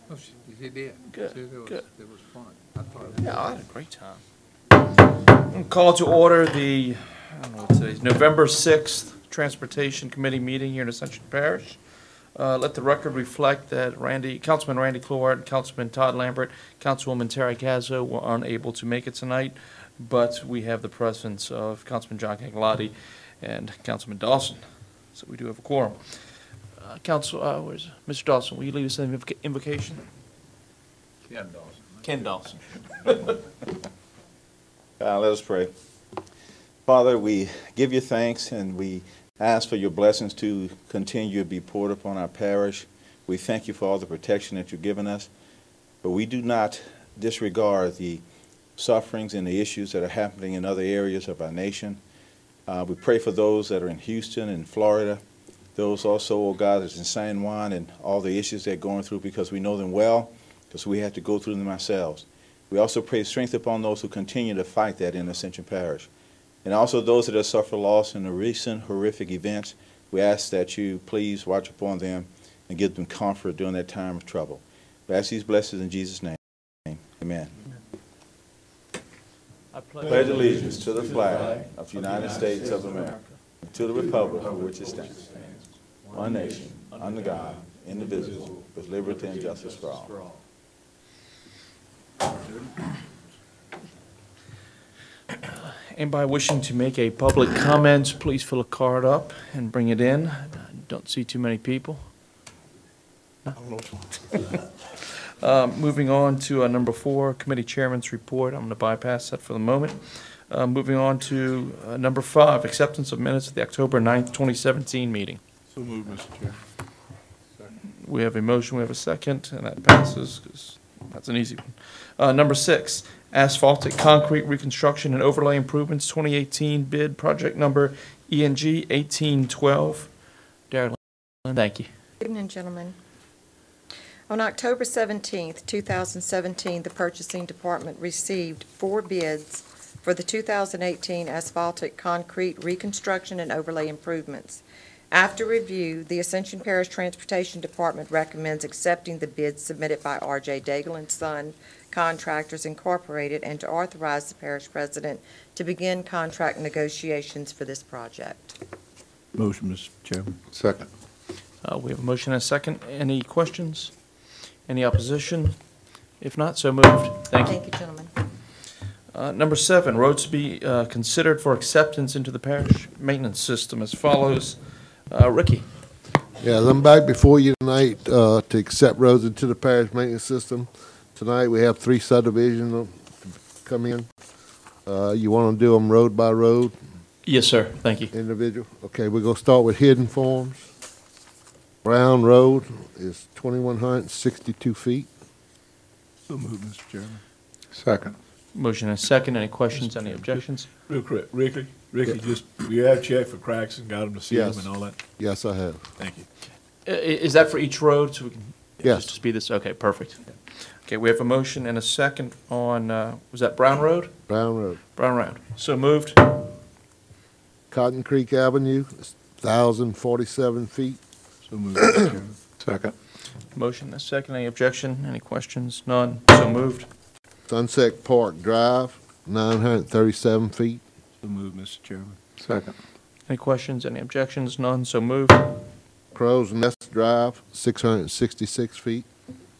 Oh, she did. Good, good. It was fun. I thought Yeah, I had a great time. Call to order the, I don't know what today's, November 6th Transportation Committee meeting here in Ascension Parish. Let the record reflect that Councilman Randy Cloward, Councilman Todd Lambert, Councilwoman Terry Cazzo were unable to make it tonight, but we have the presence of Councilman John Cagliati and Councilman Dawson, so we do have a quorum. Where's Mr. Dawson? Will you lead us in invocation? Ken Dawson. Ken Dawson. Let us pray. Father, we give you thanks and we ask for your blessings to continue to be poured upon our parish. We thank you for all the protection that you've given us, but we do not disregard the sufferings and the issues that are happening in other areas of our nation. We pray for those that are in Houston and Florida, those also, oh God, that's in San Juan, and all the issues they're going through, because we know them well, because we have to go through them ourselves. We also pray strength upon those who continue to fight that in Ascension Parish. And also those that have suffered loss in the recent horrific events, we ask that you please watch upon them and give them comfort during that time of trouble. We ask these blessings in Jesus' name. Amen. I pledge allegiance to the flag of the United States of America, and to the republic for which it stands, one nation, under God, indivisible, with liberty and justice for all. Anybody wishing to make a public comment, please fill a card up and bring it in. Don't see too many people. Moving on to number 4, committee chairman's report. I'm going to bypass that for the moment. Moving on to number 5, acceptance of minutes of the October 9th, 2017 meeting. So moved, Mr. Chair. We have a motion, we have a second, and that passes because that's an easy one. Number 6, asphaltic concrete reconstruction and overlay improvements 2018 bid project number ENG 1812. Darren, thank you. Good evening, gentlemen. On October 17th, 2017, the Purchasing Department received 4 bids for the 2018 asphaltic concrete reconstruction and overlay improvements. After review, the Ascension Parish Transportation Department recommends accepting the bids submitted by R.J. Daigle & Son Contractors Incorporated and to authorize the parish president to begin contract negotiations for this project. Motion, Mr. Chairman. Second. We have a motion and a second. Any questions? Any opposition? If not, so moved. Thank you. Thank you, gentlemen. Number 7, roads to be considered for acceptance into the parish maintenance system as follows. Ricky. Yeah, I'm back before you tonight to accept roads into the parish maintenance system. Tonight we have 3 subdivisions come in. You want to do them road by road? Yes, sir. Thank you. Individual? Okay, we're going to start with Hidden Farms. Brown Road is 2,162 feet. So moved, Mr. Chairman. Second. Motion and a second. Any questions? Any objections? Real quick, Ricky, just, you have checked for cracks and got them to seal Yes. them and all that? Yes, I have. Thank you. Is that for each road? So we can Yes. just speed this? Okay, perfect. Okay, we have a motion and a second on, was that Brown Road? Brown Road. Brown Road. So moved. Cotton Creek Avenue is 1,047 feet. So moved, Mr. Chairman. Second. Motion and a second. Any objection? Any questions? None. So moved. Sunset Park Drive, 937 feet. So moved, Mr. Chairman. Second. Any questions? Any objections? None. So moved. Crow's Nest Drive, 666 feet.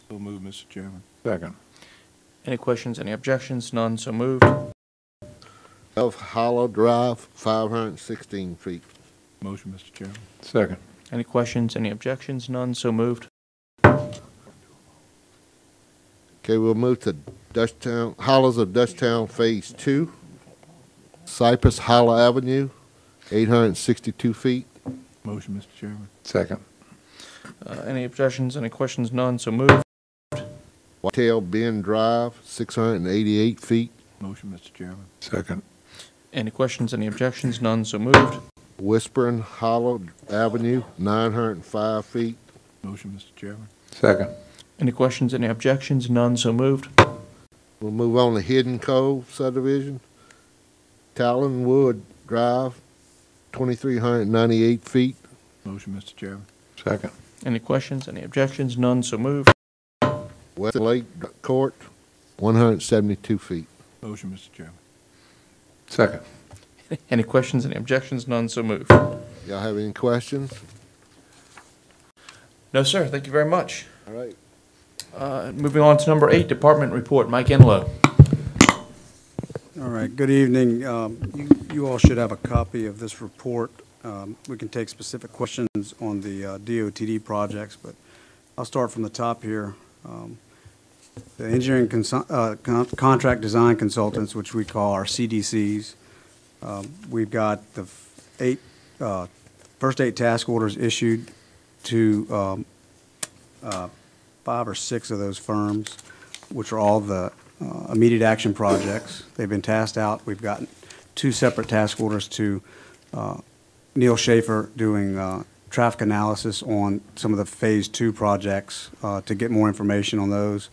So moved, Mr. Chairman. Second. Any questions? Any objections? None. So moved. Elf Hollow Drive, 516 feet. Motion, Mr. Chairman. Second. Any questions? Any objections? None. So moved. Okay, we'll move to Dutchtown, Hollows of Dutchtown Phase 2. Cypress Hollow Avenue, 862 feet. Motion, Mr. Chairman. Second. Any objections? Any questions? None. So moved. Whitetail Bend Drive, 688 feet. Motion, Mr. Chairman. Second. Any questions? Any objections? None. So moved. Whispering Hollow Avenue, 905 feet. Motion, Mr. Chairman. Second. Any questions? Any objections? None. So moved. We'll move on to Hidden Cove subdivision. Talonwood Drive, 2,398 feet. Motion, Mr. Chairman. Second. Any questions? Any objections? None. So moved. West Lake Court, 172 feet. Motion, Mr. Chairman. Second. Any questions, any objections? None, so moved. Y'all have any questions? No, sir, thank you very much. All right. Moving on to number 8, department report. Mike Enlow. All right, good evening. You all should have a copy of this report. We can take specific questions on the DOTD projects, but I'll start from the top here. The engineering contract design consultants, which we call our CDCs, we've got the first 8 task orders issued to 5 or 6 of those firms, which are all the immediate action projects. They've been tasked out. We've gotten 2 separate task orders to Neil Schaefer doing traffic analysis on some of the Phase 2 projects to get more information on those,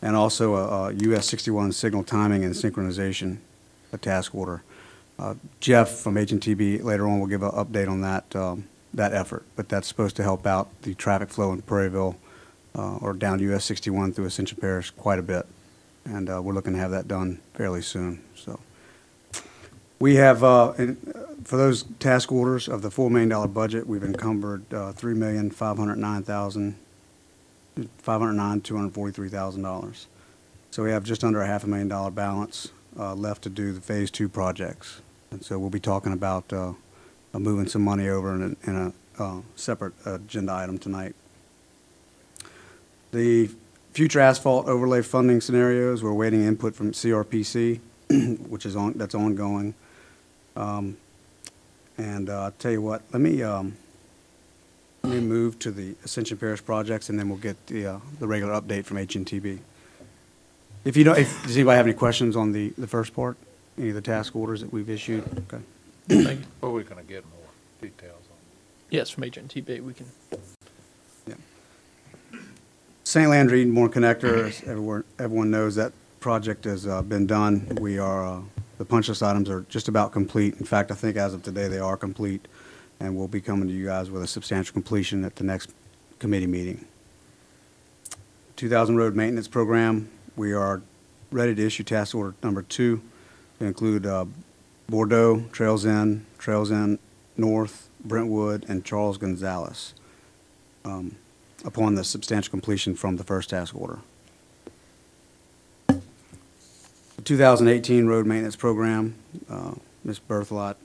and also a US 61 signal timing and synchronization task order. Jeff from HNTB later on will give an update on that effort, but that's supposed to help out the traffic flow in Prairieville or down US 61 through Ascension Parish quite a bit, and we're looking to have that done fairly soon. So we have, for those task orders of the $4 million budget, we've encumbered $3,509,243,000. So we have just under a $500,000 balance left to do the Phase 2 projects, and so we'll be talking about moving some money over in a separate agenda item tonight. The future asphalt overlay funding scenarios, we're waiting input from CRPC, which is that's ongoing. And I'll tell you what, let me move to the Ascension Parish projects, and then we'll get the regular update from HNTB. Does anybody have any questions on the first part, any of the task orders that we've issued? Okay. Thank you. Well, we're going to get more details on Yes, from HNTB, we can. St. Landry Edenborn Connector, as everyone knows, that project has been done. We are, the punch list items are just about complete. In fact, I think as of today, they are complete, and we'll be coming to you guys with a substantial completion at the next committee meeting. 2000 Road Maintenance Program, we are ready to issue task order number 2 to include Bordeaux, Trails End North, Brentwood, and Charles Gonzalez upon the substantial completion from the first task order. The 2018 Road Maintenance Program, Ms. Berthelot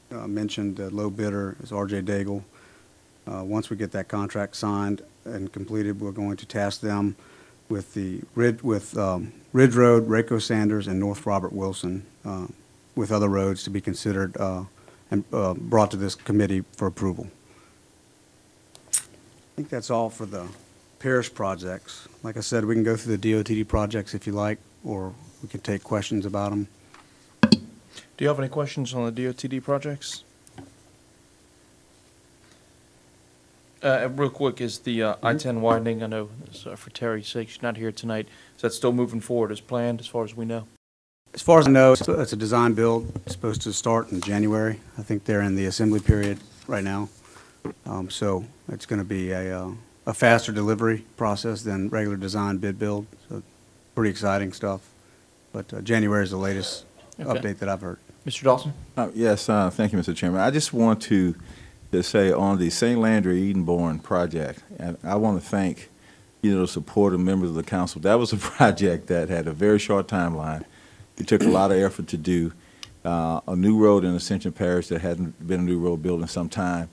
mentioned the low bidder is R.J. Daigle. Once we get that contract signed and completed, we're going to task them with the Ridge Road, Rayco Sanders, and North Robert Wilson, with other roads to be considered and brought to this committee for approval. I think that's all for the parish projects. Like I said, we can go through the DOTD projects if you like, or we can take questions about them. Do you have any questions on the DOTD projects? Real quick, is the I-10 widening, I know for Terry's sake, she's not here tonight, is that still moving forward as planned, as far as we know? As far as I know, it's a design build. It's supposed to start in January. I think they're in the assembly period right now. So it's going to be a faster delivery process than regular design bid build. So pretty exciting stuff. But January is the latest update that I've heard. Mr. Dawson? Yes, thank you, Mr. Chairman. I just want to say on the St. Landry Edenborn project, and I want to thank, the supportive members of the council. That was a project that had a very short timeline. It took a lot of effort to do. A new road in Ascension Parish that hadn't been a new road built in some time.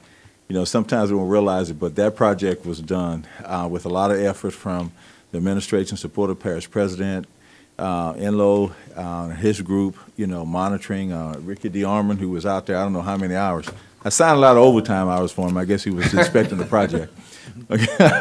Sometimes we don't realize it, but that project was done with a lot of effort from the administration, support of Parish President, Enlow, his group, monitoring, Ricky DeArmond, who was out there I don't know how many hours. I signed a lot of overtime hours for him. I guess he was inspecting the project.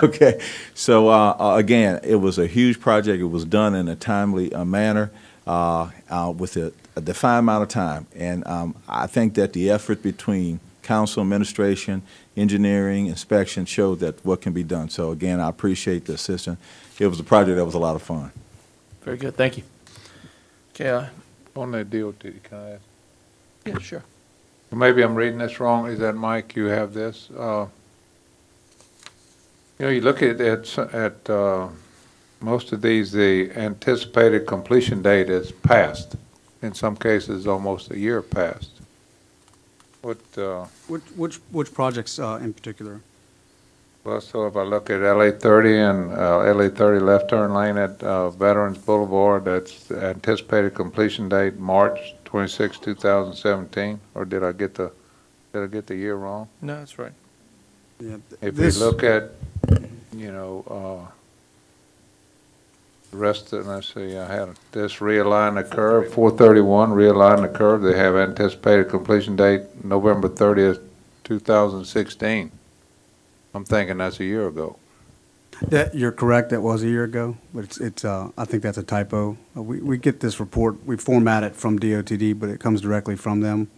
Okay. So, again, it was a huge project. It was done in a timely manner with a defined amount of time. And I think that the effort between council, administration, engineering, inspection showed that what can be done. So, again, I appreciate the assistance. It was a project that was a lot of fun. Very good, thank you. Okay. On that DOT, can I ask? Yeah, sure. Maybe I'm reading this wrong. Is that Mike? You have this? You look at most of these, the anticipated completion date is passed. In some cases, almost a year past. What, Which projects in particular? well, so if I look at LA 30 and LA 30 left turn lane at Veterans Boulevard, that's anticipated completion date March 26, 2017, or did I get the year wrong? No, that's right. Yeah, If you look at, you know, the rest of, let's see, I had this realign the curve, 431, realign the curve. They have anticipated completion date November 30th, 2016. I'm thinking that's a year ago. You're correct, that was a year ago, but it's I think that's a typo. We get this report, we format it from DOTD, but it comes directly from them.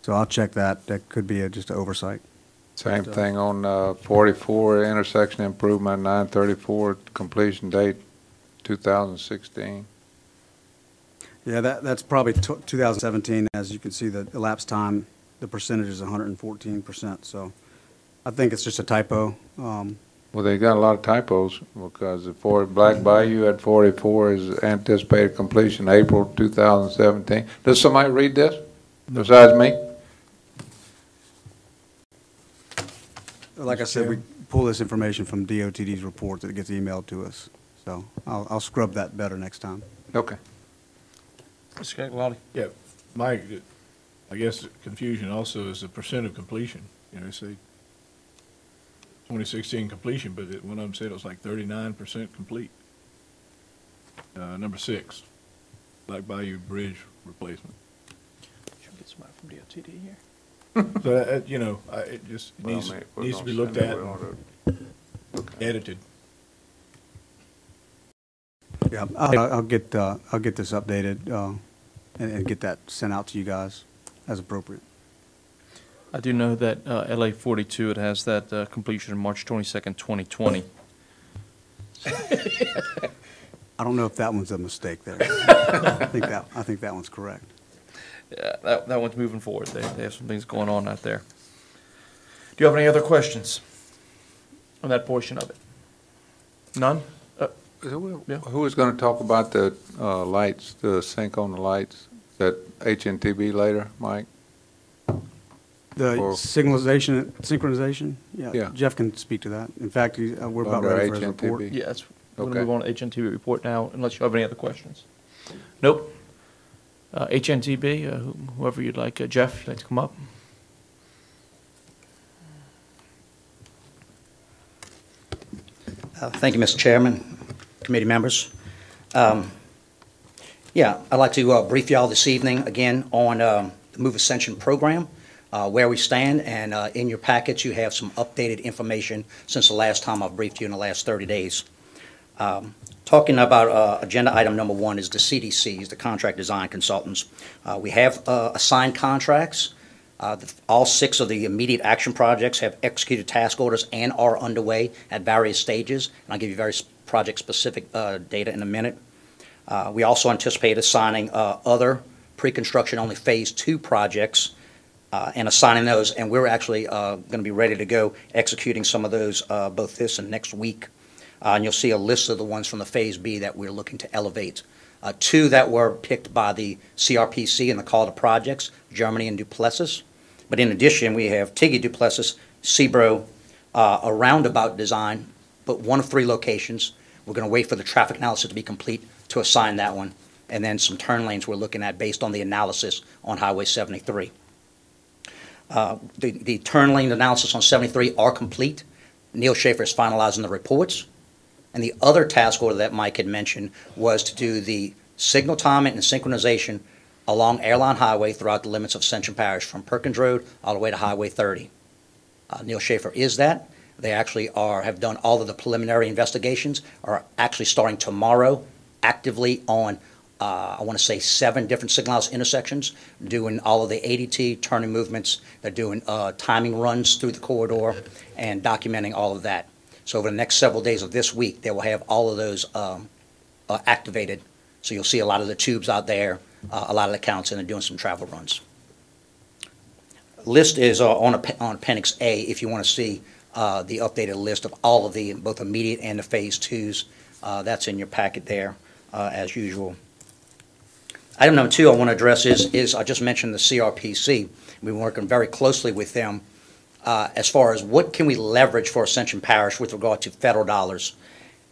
So I'll check that. That could be just an oversight. Same thing on 44, intersection improvement, 934, completion date 2016. Yeah, that's probably 2017. As you can see, the elapsed time, the percentage is 114%. So I think it's just a typo. Well, they got a lot of typos because for Black Bayou at 44 is anticipated completion April 2017. Does somebody read this besides me? Like I said, we pull this information from DOTD's report that gets emailed to us. So I'll scrub that better next time. Okay. Mr. Cagliotti. Yeah, Mike, I guess confusion also is the percent of completion. You know, say 2016 completion, but one of them said it was like 39% complete. Number 6, Black Bayou Bridge replacement. Should get somebody from DOTD here. So, you know, it just needs to be looked at and edited. Yeah, I'll get this updated and get that sent out to you guys as appropriate. I do know that LA 42, it has that completion in March 22nd, 2020. I don't know if that one's a mistake there. I think that one's correct. Yeah, that one's moving forward. They have some things going on out there. Do you have any other questions on that portion of it? None? Yeah. Who is going to talk about the lights, the sync on the lights? Is that HNTB later, Mike? The Or- synchronization? Yeah. Jeff can speak to that. In fact, we're about Under ready for his HNTB. report. Yes. We're going to Okay. move on to HNTB report now, unless you have any other questions. Nope. HNTB, whoever you'd like. Jeff, you'd like to come up? Thank you, Mr. Chairman, committee members. Yeah, I'd like to brief y'all this evening again on the Move Ascension program, where we stand, and in your packets you have some updated information since the last time I've briefed you in the last 30 days. Talking about agenda item number 1 is the CDCs, the contract design consultants. We have assigned contracts. All 6 of the immediate action projects have executed task orders and are underway at various stages. And I'll give you very project-specific data in a minute. We also anticipate assigning other pre-construction only Phase 2 projects and assigning those, and we're actually going to be ready to go executing some of those both this and next week. And you'll see a list of the ones from the Phase B that we're looking to elevate. 2 that were picked by the CRPC in the call to projects, Germany and Duplessis. But in addition, we have Tiggy, Duplessis, Cebro, a roundabout design, but 1 of 3 locations. We're going to wait for the traffic analysis to be complete to assign that one. And then some turn lanes we're looking at based on the analysis on Highway 73. The turn lane analysis on 73 are complete. Neil Schaefer is finalizing the reports. And the other task order that Mike had mentioned was to do the signal timing and synchronization along Airline Highway throughout the limits of Ascension Parish, from Perkins Road all the way to Highway 30. Neil Schaefer is that. They actually have done all of the preliminary investigations, are actually starting tomorrow actively on, I want to say 7 different signal intersections, doing all of the ADT turning movements. They're doing timing runs through the corridor and documenting all of that. So over the next several days of this week, they will have all of those activated. So you'll see a lot of the tubes out there, a lot of the counts, and they're doing some travel runs. List is on Appendix A if you want to see the updated list of all of the both immediate and the Phase 2s That's in your packet there, as usual. Item number 2 I want to address is I just mentioned the CRPC. We've been working very closely with them as far as what can we leverage for Ascension Parish with regard to federal dollars.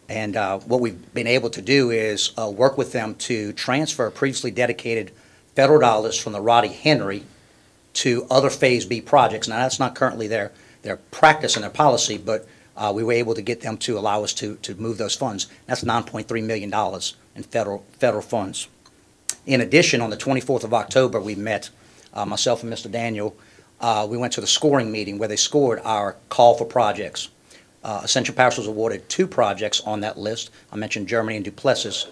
And what we've been able to do is work with them to transfer previously dedicated federal dollars from the Roddy Henry to other Phase B projects. Now, that's not currently their practice and their policy, but we were able to get them to allow us to move those funds. That's $9.3 million in federal funds. In addition, on the 24th of October, we met, myself and Mr. Daniel. We went to the scoring meeting where they scored our call for projects. Ascension Parish was awarded 2 projects on that list. I mentioned Germany and Duplessis,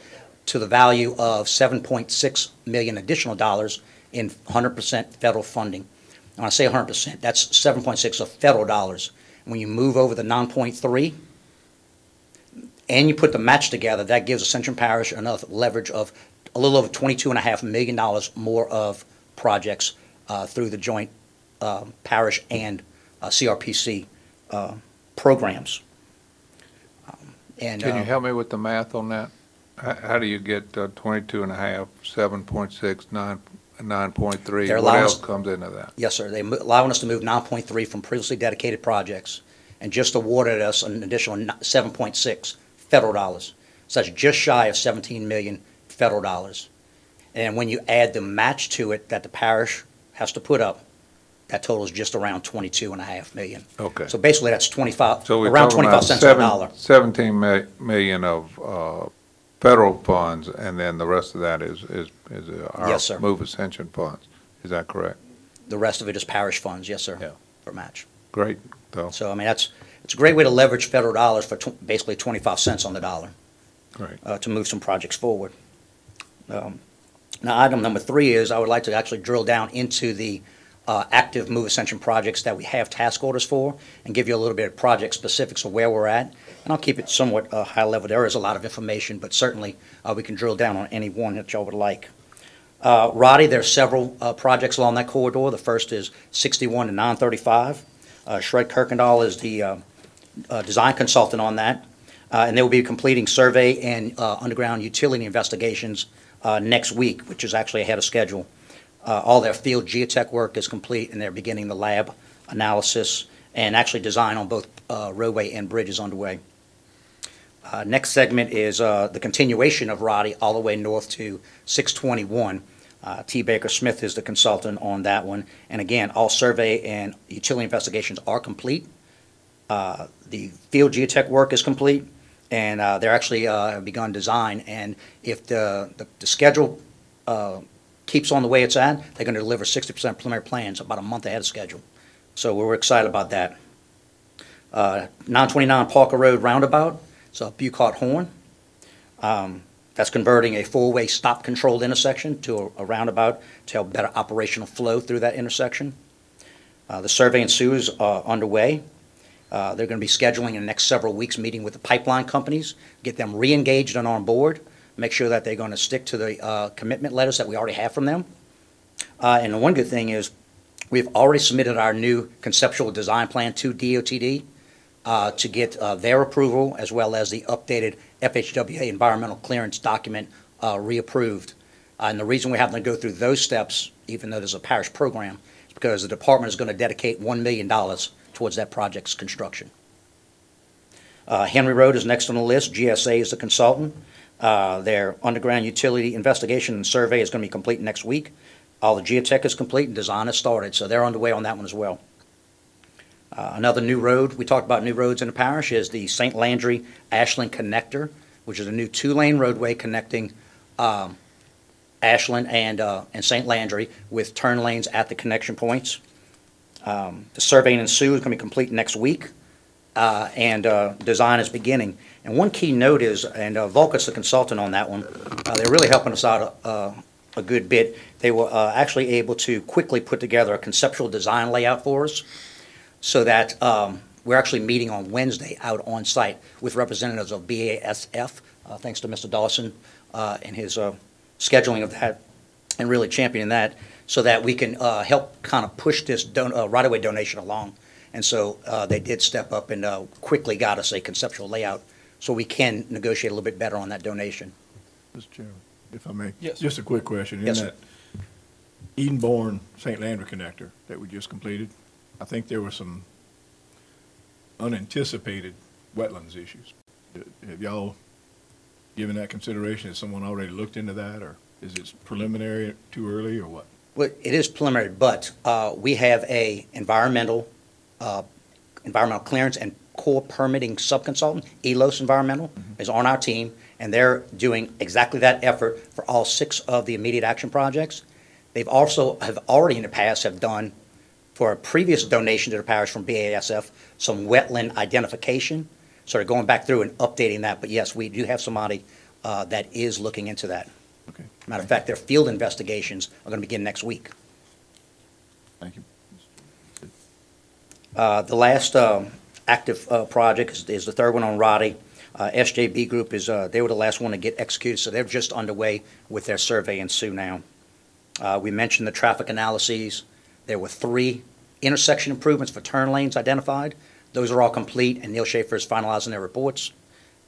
to the value of $7.6 million additional dollars in 100% federal funding. When I say 100%, that's 7.6 of federal dollars. When you move over the 9.3 and you put the match together, that gives Ascension Parish enough leverage of a little over $22.5 million more of projects through the joint parish and CRPC programs. Can you help me with the math on that? How do you get 22 and a half, 7.6, 9.3? What else comes into that? Yes, sir. They're allowing us to move 9.3 from previously dedicated projects and just awarded us an additional 7.6 federal dollars. So that's just shy of 17 million federal dollars. And when you add the match to it that the parish has to put up, that totals just around 22.5 million. Okay. So basically that's 25, So we're around talking 25 about cents on a dollar. 17 million of federal funds, and then the rest of that is our Yes, sir. Move Ascension funds. Is that correct? The rest of it is parish funds, yes, sir, Yeah. for match. Great, though. So, I mean, it's a great way to leverage federal dollars for basically 25 cents on the dollar Great. to move some projects forward. Now, item number 3 is I would like to actually drill down into the active Move Ascension projects that we have task orders for and give you a little bit of project specifics of where we're at. And I'll keep it somewhat high level. There is a lot of information, but certainly we can drill down on any one that y'all would like. Roddy, there's several projects along that corridor. The first is 61 to 935. Shred Kirkendall is the design consultant on that. And they will be completing survey and underground utility investigations next week, which is actually ahead of schedule. All their field geotech work is complete, and they're beginning the lab analysis and actually design on both roadway and bridges underway. Next segment is the continuation of Roddy all the way north to 621. T. Baker Smith is the consultant on that one. And again, all survey and utility investigations are complete. The field geotech work is complete, and they're actually have begun design. And if the schedule keeps on the way it's at, they're going to deliver 60% preliminary plans about a month ahead of schedule. So we're excited about that. 929 Parker Road roundabout, so Bucott Horn. That's converting a four-way stop-controlled intersection to a roundabout to help better operational flow through that intersection. The survey and sewers are underway. They're going to be scheduling in the next several weeks meeting with the pipeline companies, get them re-engaged and on board, make sure that they're going to stick to the commitment letters that we already have from them. And the one good thing is we've already submitted our new conceptual design plan to DOTD to get their approval, as well as the updated FHWA environmental clearance document reapproved. And the reason we have to go through those steps, even though there's a parish program, is because the department is going to dedicate $1 million towards that project's construction. Henry Road is next on the list. GSA is the consultant. Their underground utility investigation and survey is going to be complete next week. All the geotech is complete and design has started, so they're underway on that one as well. Another new road, we talked about new roads in the parish, is the St. Landry Ashland Connector, which is a new 2-lane roadway connecting Ashland and St. Landry with turn lanes at the connection points. The surveying and sewer is going to be complete next week, and design is beginning. And one key note is, and Vulcan's the consultant on that one, they're really helping us out a good bit. They were actually able to quickly put together a conceptual design layout for us so that we're actually meeting on Wednesday out on site with representatives of BASF, thanks to Mr. Dawson and his scheduling of that and really championing that, so that we can help kind of push this right-of-way donation along. And so they did step up and quickly got us a conceptual layout so we can negotiate a little bit better on that donation. Mr. Chairman, if I may. Yes. Just a quick question. Yes, In sir. that Edenborn-St. Landry connector that we just completed, I think there were some unanticipated wetlands issues. Have y'all given that consideration? Has someone already looked into that, or is it preliminary, too early, or what? Well, it is preliminary, but we have a environmental clearance and core permitting subconsultant, ELOS Environmental, is on our team, and they're doing exactly that effort for all 6 of the immediate action projects. They've also have already in the past have done, for a previous donation to the parish from BASF, some wetland identification. So they're going back through and updating that. But yes, we do have somebody that is looking into that. Okay. Matter of fact, their field investigations are going to begin next week. Thank you. The last active project is the third one on Roddy. SJB Group is, they were the last one to get executed, so they're just underway with their survey and sue now. We mentioned the traffic analyses. There were 3 intersection improvements for turn lanes identified. Those are all complete, and Neil Schaefer is finalizing their reports.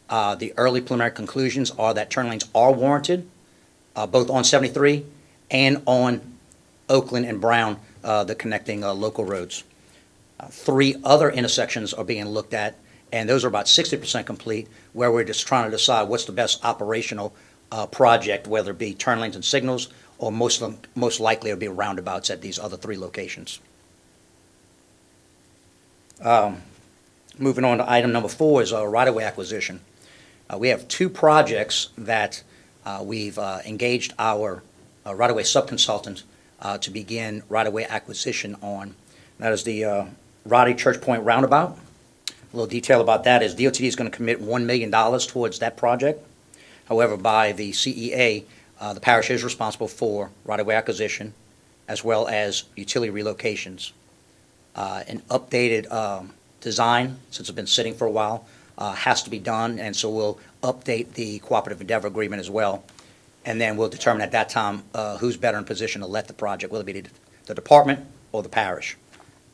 The early preliminary conclusions are that turn lanes are warranted, both on 73 and on Oakland and Brown, the connecting local roads. 3 other intersections are being looked at, and those are about 60% complete, where we're just trying to decide what's the best operational project, whether it be turn lanes and signals, or most likely it'll be roundabouts at these other 3 locations. Moving on to item number 4 is right-of-way acquisition. We have 2 projects that we've engaged our right-of-way subconsultant to begin right-of-way acquisition on. That is the Roddy Church Point Roundabout. A little detail about that is DOTD is going to commit $1 million towards that project. However, by the CEA, the parish is responsible for right-of-way acquisition as well as utility relocations. An updated design, since it's been sitting for a while, has to be done, and so we'll update the cooperative endeavor agreement as well. And then we'll determine at that time who's better in position to let the project, whether it be the department or the parish.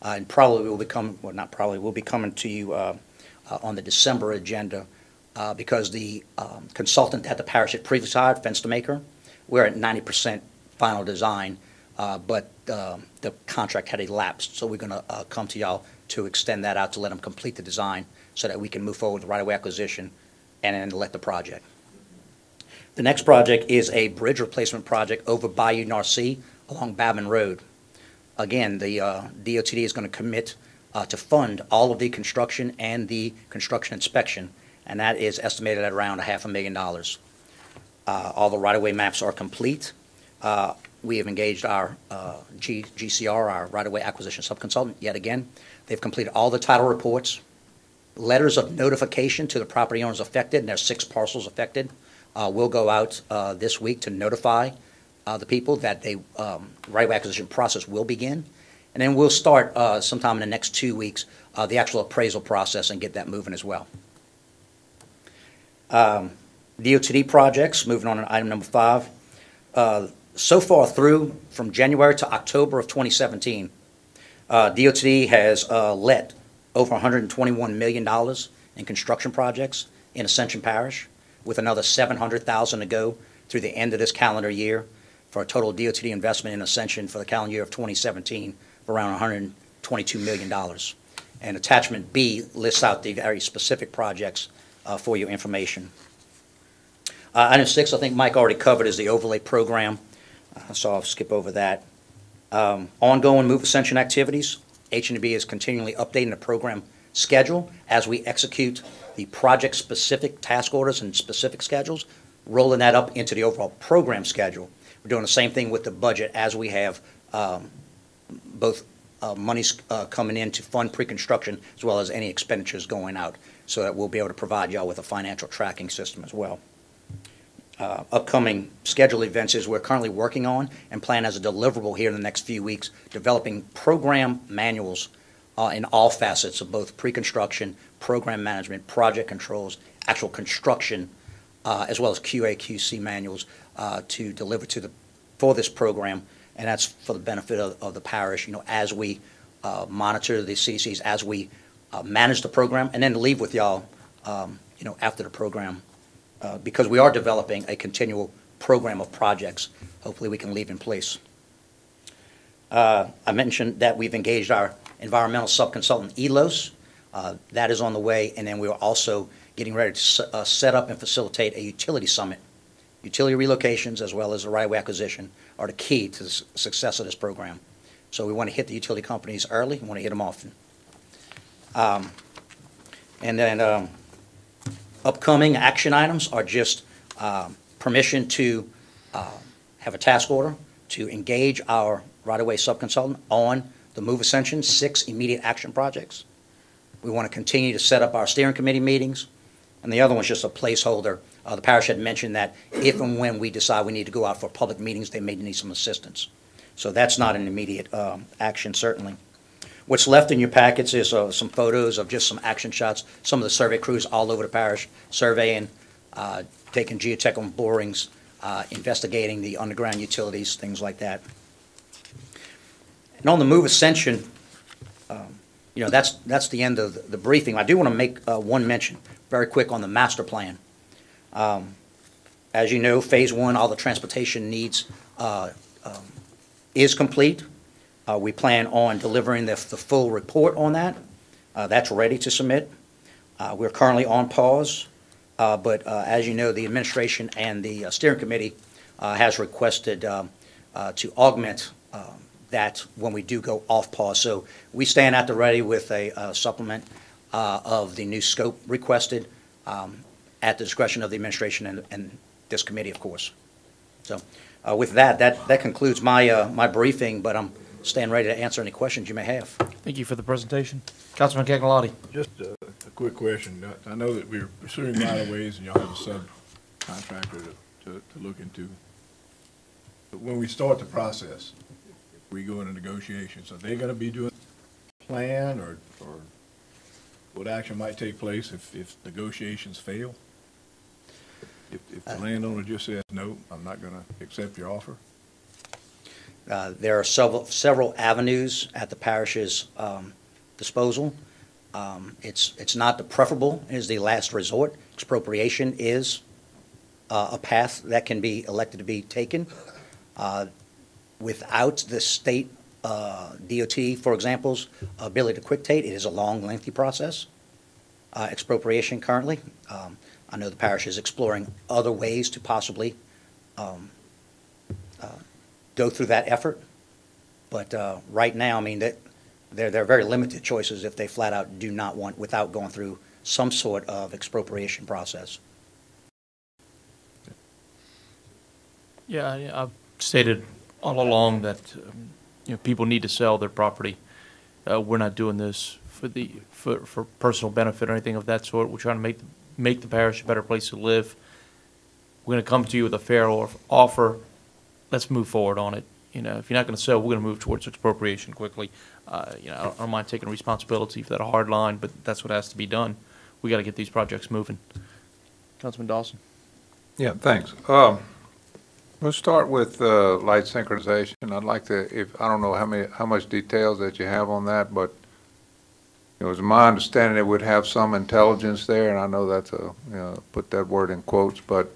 And probably will become, well, not probably, will be coming to you on the December agenda because the consultant at the parish had previously hired, Fence to Maker, we're at 90% final design, but the contract had elapsed. So we're going to come to y'all to extend that out to let them complete the design so that we can move forward with right-of-way acquisition and then let the project. The next project is a bridge replacement project over Bayou Narcisse along Babin Road. Again, the DOTD is going to commit to fund all of the construction and the construction inspection, and that is estimated at around $500,000. All the right-of-way maps are complete. We have engaged our GCR, our right-of-way acquisition subconsultant, yet again. They've completed all the title reports, letters of notification to the property owners affected, and there's 6 parcels affected. Will go out this week to notify the people that the right-of-way acquisition process will begin. And then we'll start sometime in the next 2 weeks the actual appraisal process and get that moving as well. DOTD projects, moving on to item number 5. So far through, from January to October of 2017, DOTD has let over $121 million in construction projects in Ascension Parish, with another $700,000 to go through the end of this calendar year, for a total DOTD investment in Ascension for the calendar year of 2017 of around $122 million. And attachment B lists out the very specific projects for your information. Item 6, I think Mike already covered, is the overlay program, so I'll skip over that. Ongoing Move Ascension activities. H&B is continually updating the program schedule as we execute the project-specific task orders and specific schedules, rolling that up into the overall program schedule. We're doing the same thing with the budget as we have both monies coming in to fund pre-construction as well as any expenditures going out, so that we'll be able to provide y'all with a financial tracking system as well. Upcoming schedule events is we're currently working on and plan as a deliverable here in the next few weeks, developing program manuals in all facets of both pre-construction, program management, project controls, actual construction, as well as QA/QC manuals to deliver for this program, and that's for the benefit of the parish. As we monitor the CDCs, as we manage the program, and then leave with y'all after the program, because we are developing a continual program of projects. Hopefully, we can leave in place. I mentioned that we've engaged our environmental subconsultant, ELOS. That is on the way, and then we are also getting ready to set up and facilitate a utility summit. Utility relocations as well as the right-of-way acquisition are the key to the success of this program. So we want to hit the utility companies early. We want to hit them often. And then upcoming action items are just permission to have a task order to engage our right-of-way subconsultant on the Move Ascension 6 immediate action projects. We want to continue to set up our steering committee meetings. And the other one's just a placeholder. The parish had mentioned that if and when we decide we need to go out for public meetings, they may need some assistance. So that's not an immediate action, certainly. What's left in your packets is some photos of just some action shots, some of the survey crews all over the parish, surveying, taking geotechnical borings, investigating the underground utilities, things like that. And on the Move Ascension, that's the end of the briefing. I do want to make one mention, very quick, on the master plan. As you know, Phase 1, all the transportation needs is complete. We plan on delivering the full report on that. That's ready to submit. We're currently on pause, but as you know, the administration and the steering committee has requested to augment that when we do go off pause. So we stand at the ready with a supplement of the new scope requested at the discretion of the administration and this committee, of course. So with that concludes my briefing, but I'm staying ready to answer any questions you may have. Thank you for the presentation. Councilman Cagnalotti. Just a quick question. I know that we're pursuing right-of-ways and y'all have a subcontractor to look into. But when we start the process, if we go into negotiations, are they going to be doing a plan or what action might take place if negotiations fail? If the landowner just says, no, I'm not going to accept your offer? There are several avenues at the parish's disposal. It's not the preferable, it is the last resort. Expropriation is a path that can be elected to be taken. Without the state DOT, for example's ability to quictate, it is a long, lengthy process. Expropriation currently. I know the parish is exploring other ways to possibly go through that effort. But right now, I mean, there are very limited choices if they flat out do not want, without going through some sort of expropriation process. Yeah, I've stated all along that people need to sell their property. We're not doing this for personal benefit or anything of that sort. We're trying to make the parish a better place to live. We're going to come to you with a fair offer. Let's move forward on it. If you're not going to sell, we're going to move towards expropriation quickly. I don't mind taking responsibility for that hard line, but that's what has to be done. We got to get these projects moving. Councilman Dawson. Yeah, thanks. We'll start with light synchronization. I'd like to, I don't know how much details that you have on that, but it was my understanding it would have some intelligence there, and I know that's put that word in quotes, but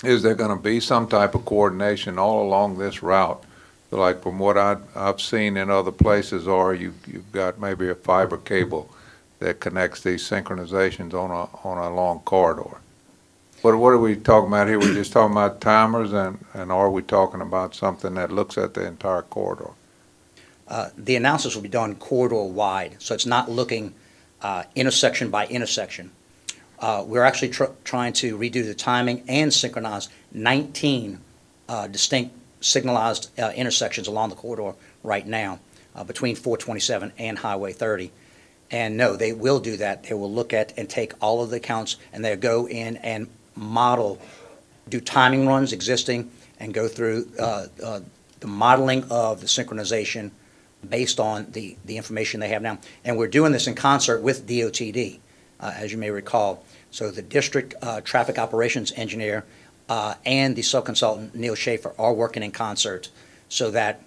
is there going to be some type of coordination all along this route? So like from what I've seen in other places, or you've got maybe a fiber cable that connects these synchronizations on a long corridor. What are we talking about here? We're just talking about timers, and are we talking about something that looks at the entire corridor? The analysis will be done corridor-wide, so it's not looking intersection by intersection. We're actually trying to redo the timing and synchronize 19 distinct signalized intersections along the corridor right now between 427 and Highway 30. And no, they will do that. They will look at and take all of the accounts, and they'll go in and do timing runs existing, and go through the modeling of the synchronization based on the information they have now. And we're doing this in concert with DOTD, as you may recall. So the district traffic operations engineer and the subconsultant, Neil Schaefer, are working in concert so that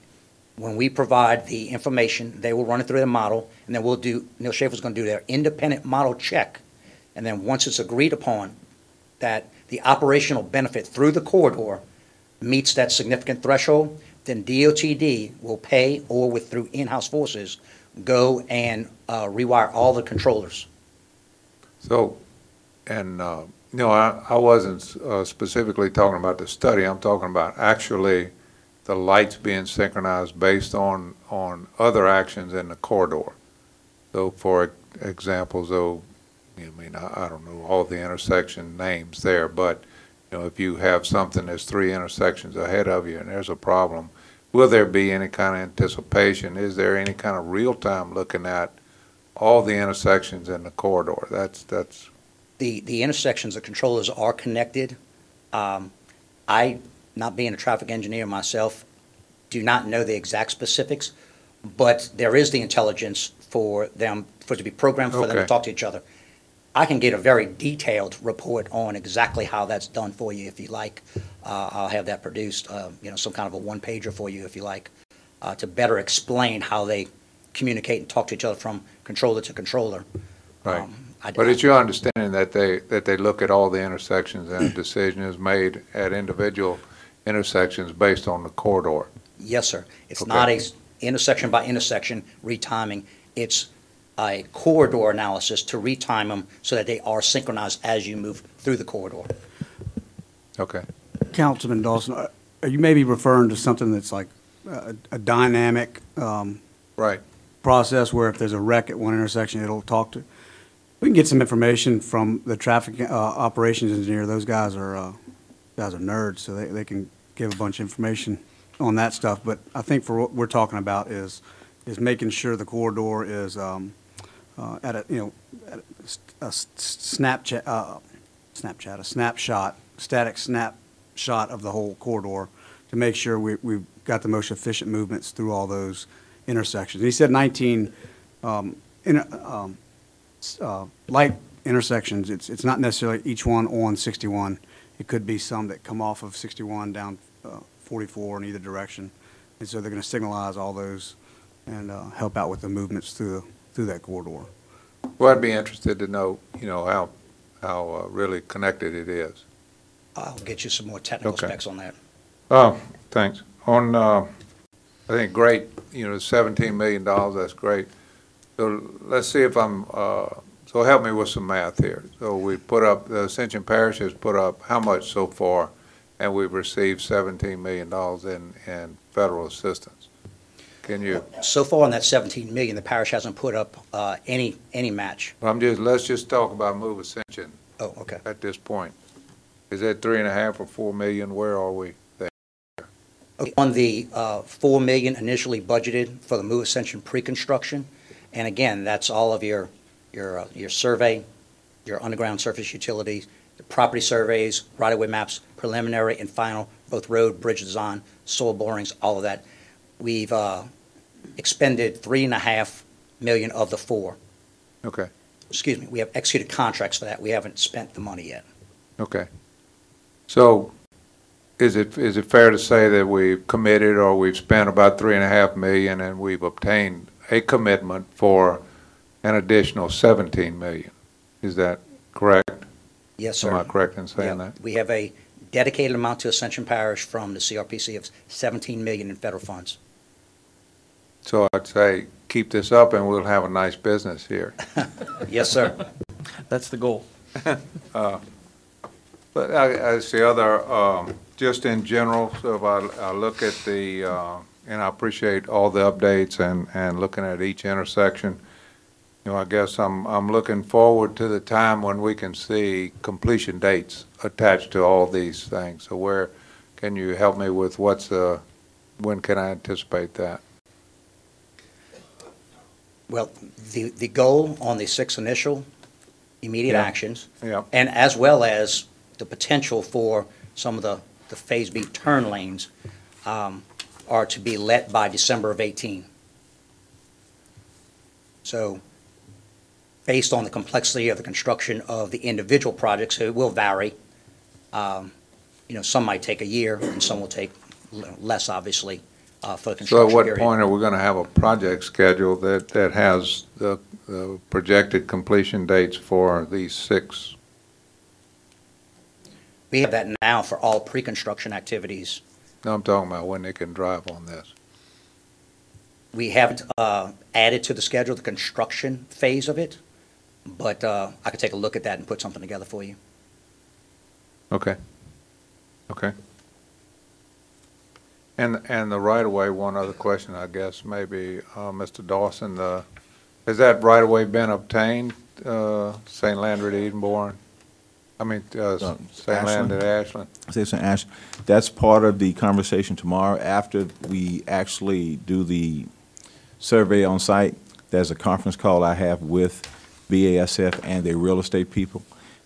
when we provide the information, they will run it through the model, and then Neil Schaefer's going to do their independent model check And then once it's agreed upon that the operational benefit through the corridor meets that significant threshold, then DOTD will pay, or with through in-house forces, go and rewire all the controllers. So, and, I wasn't specifically talking about the study. I'm talking about actually the lights being synchronized based on other actions in the corridor. So, for example, I don't know all the intersection names there, but, if you have something that's 3 intersections ahead of you and there's a problem, will there be any kind of anticipation? Is there any kind of real-time looking at all the intersections in the corridor? That's The intersections, the controllers are connected. I, not being a traffic engineer myself, do not know the exact specifics, but there is the intelligence for it to be programmed for them to Okay. talk to each other. I can get a very detailed report on exactly how that's done for you if you like. I'll have that produced, some kind of a one-pager for you if you like, to better explain how they communicate and talk to each other from controller to controller. right. But it's your understanding that they look at all the intersections and a decision is made at individual intersections based on the corridor? Yes, sir. It's Okay. not a intersection by intersection retiming. It's a corridor analysis to retime them so that they are synchronized as you move through the corridor. Okay. Councilman Dawson, are you maybe referring to something that's like a dynamic Right. process where if there's a wreck at one intersection, it'll talk to? We can get some information from the traffic operations engineer. Those guys are nerds, so they can give a bunch of information on that stuff. But I think for what we're talking about is making sure the corridor is at a static snapshot of the whole corridor to make sure we've got the most efficient movements through all those intersections. And he said 19 light intersections. It's not necessarily each one on 61. It could be some that come off of 61 down 44 in either direction. And so they're going to signalize all those and help out with the movements through that corridor. Well, I'd be interested to know, how really connected it is. I'll get you some more technical Okay. specs on that. Oh, thanks. On, I think great, $17 million, that's great. So let's see if so help me with some math here. So we put up, the Ascension Parish has put up how much so far, and we've received $17 million in federal assistance. Can you, So far on that 17 million, the parish hasn't put up any match. let's just talk about Move Ascension Oh, okay. at this point. Is that 3.5 or 4 million? Where are we there? Okay. On the 4 million initially budgeted for the Move Ascension pre-construction, and again, that's all of your survey, your underground surface utilities, the property surveys, right-of-way maps, preliminary and final, both road, bridge design, soil borings, all of that. We've expended 3.5 million of the 4. Okay, Excuse me, we have executed contracts for that. We haven't spent the money yet. okay. So is it fair to say that we've committed or we've spent about 3.5 million and we've obtained a commitment for an additional 17 million? Is that correct? Yes, sir. Am I correct in saying Yeah. that? We have a dedicated amount to Ascension Parish from the CRPC of 17 million in federal funds. So I'd say keep this up and we'll have a nice business here. Yes, sir. That's the goal. But I see other, just in general, so if I look at the, and I appreciate all the updates and looking at each intersection, I guess I'm looking forward to the time when we can see completion dates attached to all these things. So where, can you help me with when can I anticipate that? Well, the goal on the 6 initial immediate Yeah. actions, Yeah, and as well as the potential for some of the Phase B turn lanes, are to be let by December of 18. So, based on the complexity of the construction of the individual projects, it will vary. Some might take a year, and some will take less, obviously. for the So construction at what period. point are we gonna have a project schedule that has the projected completion dates for these 6? We have that now for all pre-construction activities. No, I'm talking about when they can drive on this. We haven't added to the schedule the construction phase of it, but I could take a look at that and put something together for you. Okay. Okay. And the right-of-way, one other question, I guess, maybe, Mr. Dawson, has that right-of-way been obtained, St. Landry to Edenborn? I mean, St. Landry to Ashland? Citizen Ash, that's part of the conversation tomorrow. After we actually do the survey on site, there's a conference call I have with BASF and the real estate people.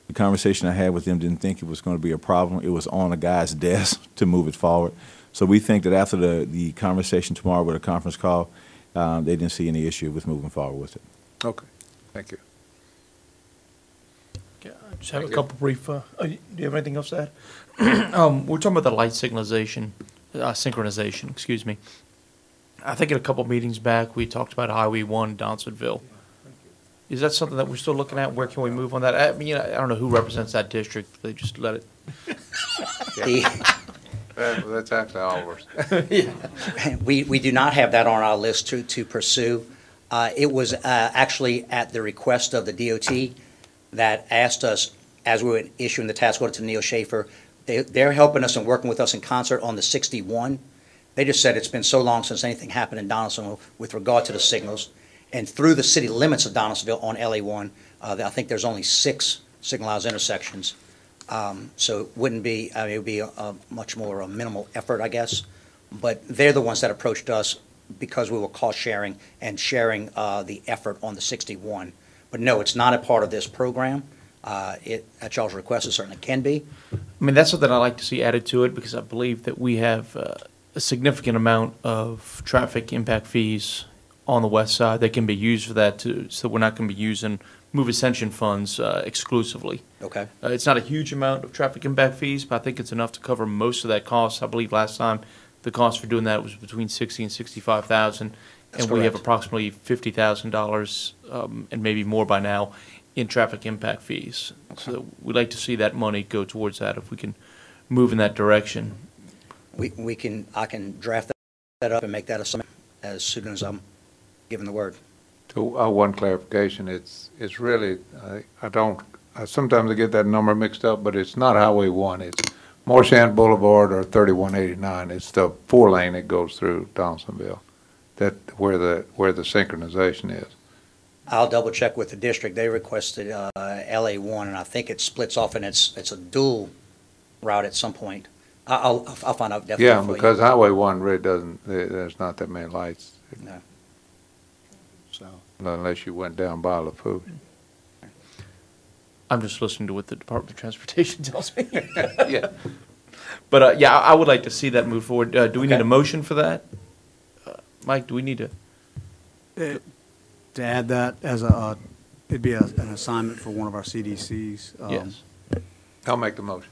The conversation I had with them didn't think it was going to be a problem. It was on a guy's desk to move it forward. So we think that after the conversation tomorrow with a conference call, they didn't see any issue with moving forward with it. Okay, thank you. Yeah, I just have a couple brief, do you have anything else to add? We're talking about the light signalization, synchronization, excuse me. I think in a couple meetings back, we talked about Highway 1, Donaldsonville. Is that something that we're still looking at? Where can we move on that? I mean, I don't know who represents that district. They just let it. That's actually ours. We do not have that on our list to pursue. It was actually at the request of the DOT that asked us, as we were issuing the task order to Neil Schaefer, they're helping us and working with us in concert on the 61. They just said it's been so long since anything happened in Donaldsonville with regard to the signals. And through the city limits of Donaldsonville on LA1, I think there's only 6 signalized intersections. So it wouldn't be, I mean, it would be a much more a minimal effort, I guess. But they're the ones that approached us because we were cost sharing and sharing the effort on the 61. But no, it's not a part of this program. At y'all's request, it certainly can be. I mean, that's something I'd like to see added to it because I believe that we have a significant amount of traffic impact fees on the west side that can be used for that too, so we're not going to be using Move Ascension funds exclusively. Okay. It's not a huge amount of traffic impact fees, but I think it's enough to cover most of that cost. I believe last time the cost for doing that was between $60,000 and $65,000, and we have correct. approximately $50,000 and maybe more by now in traffic impact fees. So we'd like to see that money go towards that if we can move in that direction. I can draft that up and make that a as soon as I'm given the word. So, one clarification, it's really, I sometimes I get that number mixed up, but it's not Highway 1, it's Marchand Boulevard or 3189, it's the 4-lane that goes through Donaldsonville, where the synchronization is. I'll double check with the district. They requested LA1, and I think it splits off and it's a dual route at some point. I'll find out definitely Yeah, for you. because Highway 1 really there's not that many lights. No. So. Unless you went down by LaFood. I'm just listening to what the Department of Transportation tells me. Yeah. But, yeah, I would like to see that move forward. Do we need Okay. a motion for that? Mike, do we need to? To add that as it'd be an assignment for one of our CDCs. Yes. I'll make the motion.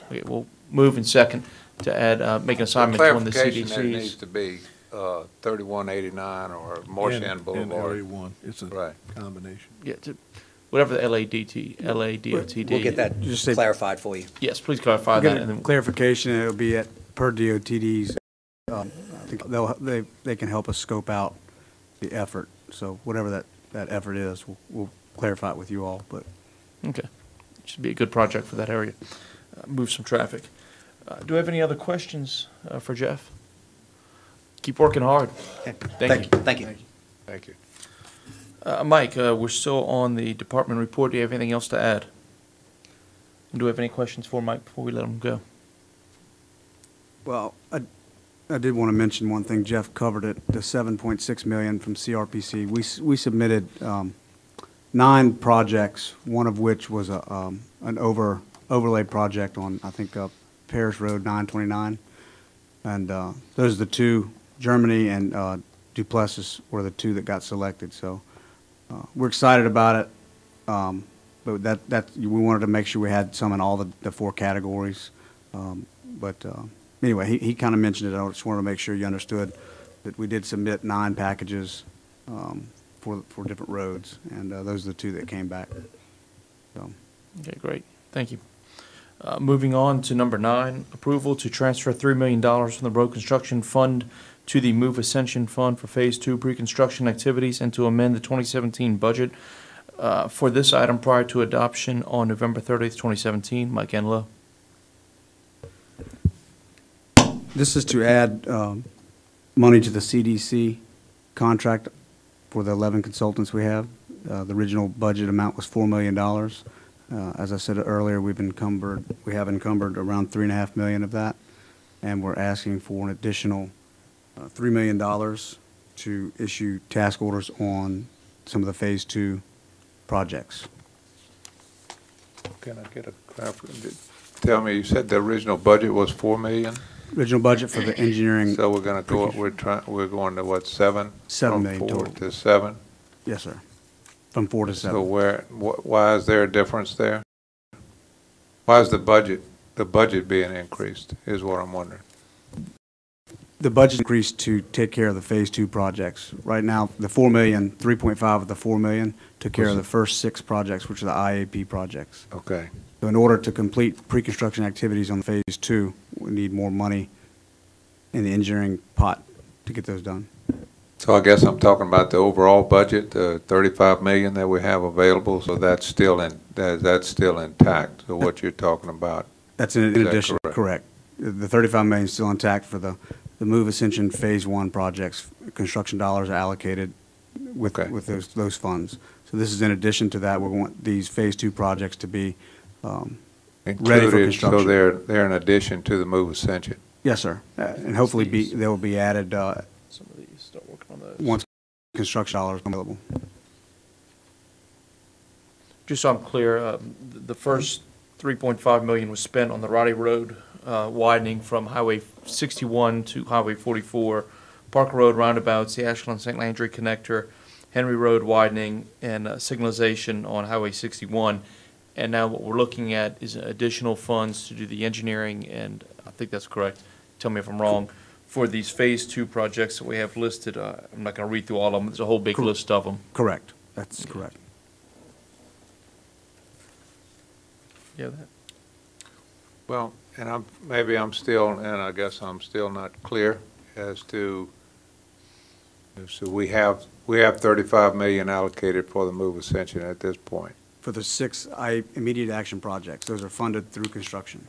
Okay, we'll move in second to add, make an assignment to one of the Clarification that it needs CDCs. to be 3189 or Marchand Boulevard. And LA1, it's a Right. combination. Yeah, whatever the LADOTD. We'll get that Just say- clarified for you. Yes, please clarify I'll that. get And a then, clarification, it'll be per DOTD's. I think they can help us scope out the effort. So whatever that effort is, we'll clarify it with you all, but. okay. Should be a good project for that area. Move some traffic. Do we have any other questions for Jeff? Keep working hard. Okay. Thank you. Thank you. Thank you. Mike, we're still on the department report. Do you have anything else to add? And do we have any questions for Mike before we let him go? Well, I did want to mention one thing. Jeff covered it, the $7.6 million from CRPC. We submitted 9 projects, one of which was an overlay project on, I think, Parish Road 929. And those are the 2, Germany and Duplessis were the 2 that got selected. So we're excited about it. But we wanted to make sure we had some in all the 4 categories. But anyway, he kind of mentioned it. I just wanted to make sure you understood that we did submit 9 packages for different roads, and those are the 2 that came back. So, Okay, great. Thank you. Moving on to number 9, approval to transfer $3 million from the road construction fund to the Move Ascension Fund for Phase 2 pre-construction activities and to amend the 2017 budget for this item prior to adoption on November 30th, 2017. Mike Enlow. this is to add money to the CDC contract for the 11 consultants we have. The original budget amount was $4 million. As I said earlier, we have encumbered around $3.5 million of that, and we're asking for an additional $3 million to issue task orders on some of the Phase 2 projects. Can I get a clarification? Tell me, you said the original budget was $4 million? Original budget for the engineering. So we're gonna go, we're going to what, 7? $7 million From 4 total. to 7? Yes, sir. From 4 to 7. So why is there a difference there? Why is the budget being increased, is what I'm wondering. The budget increased to take care of the Phase 2 projects. Right now, the 4 million, 3.5 of the 4 million took care of the first 6 projects, which are the IAP projects. Okay. So in order to complete pre-construction activities on Phase 2, we need more money in the engineering pot to get those done. So I guess I'm talking about the overall budget, the 35 million that we have available, so that's still intact, so what you're talking about. That's in Is that addition, correct. The 35 million is still intact for the Move Ascension Phase 1 projects. Construction dollars are allocated with those funds. So this is in addition to that. We want these Phase 2 projects to be ready for construction. So they're in addition to the Move Ascension. Yes, sir. And hopefully they will be added Some of these, start working on those. once construction dollars become available. Just so I'm clear, the first 3.5 million was spent on the Roddy Road widening from Highway 61 to Highway 44, Park Road roundabouts, the Ashland St. Landry connector, Henry Road widening, and signalization on Highway 61. And now what we're looking at is additional funds to do the engineering, and I think that's correct. Tell me if I'm wrong. For these Phase 2 projects that we have listed, I'm not going to read through all of them. There's a whole big list of them. Correct. That's correct. Yeah, that. Well, and I guess I'm still not clear as to, so we have 35 million allocated for the Move Ascension at this point. For the 6 immediate action projects, those are funded through construction.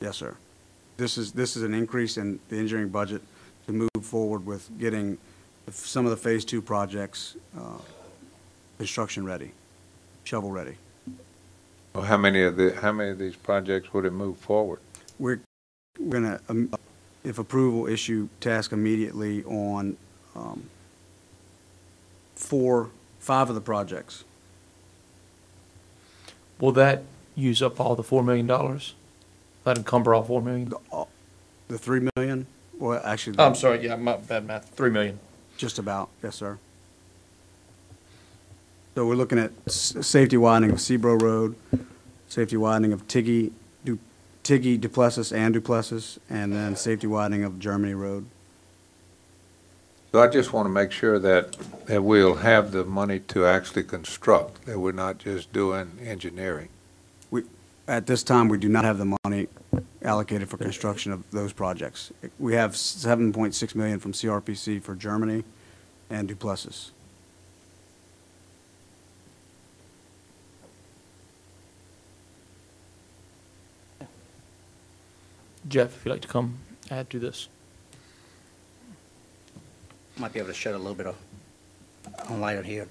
Yes, sir. This is an increase in the engineering budget to move forward with getting some of the Phase 2 projects construction ready, shovel ready. Well, how many of these projects would it move forward? We're going to, if approval, issue task immediately on 5 of the projects. Will that use up all the $4 million? That encumber all $4 million? The 3 million? Well, actually, I'm sorry, yeah, my bad math, $3 million. just about, yes, sir. So we're looking at safety widening of Seabro Road, safety widening of Tiggy, Duplessis, and Duplessis, and then safety widening of Germany Road. So I just want to make sure that we'll have the money to actually construct, that we're not just doing engineering. At this time, we do not have the money allocated for construction of those projects. We have $7.6 million from CRPC for Germany and Duplessis. Jeff, if you'd like to come add to this. Might be able to shed a little bit of light on here.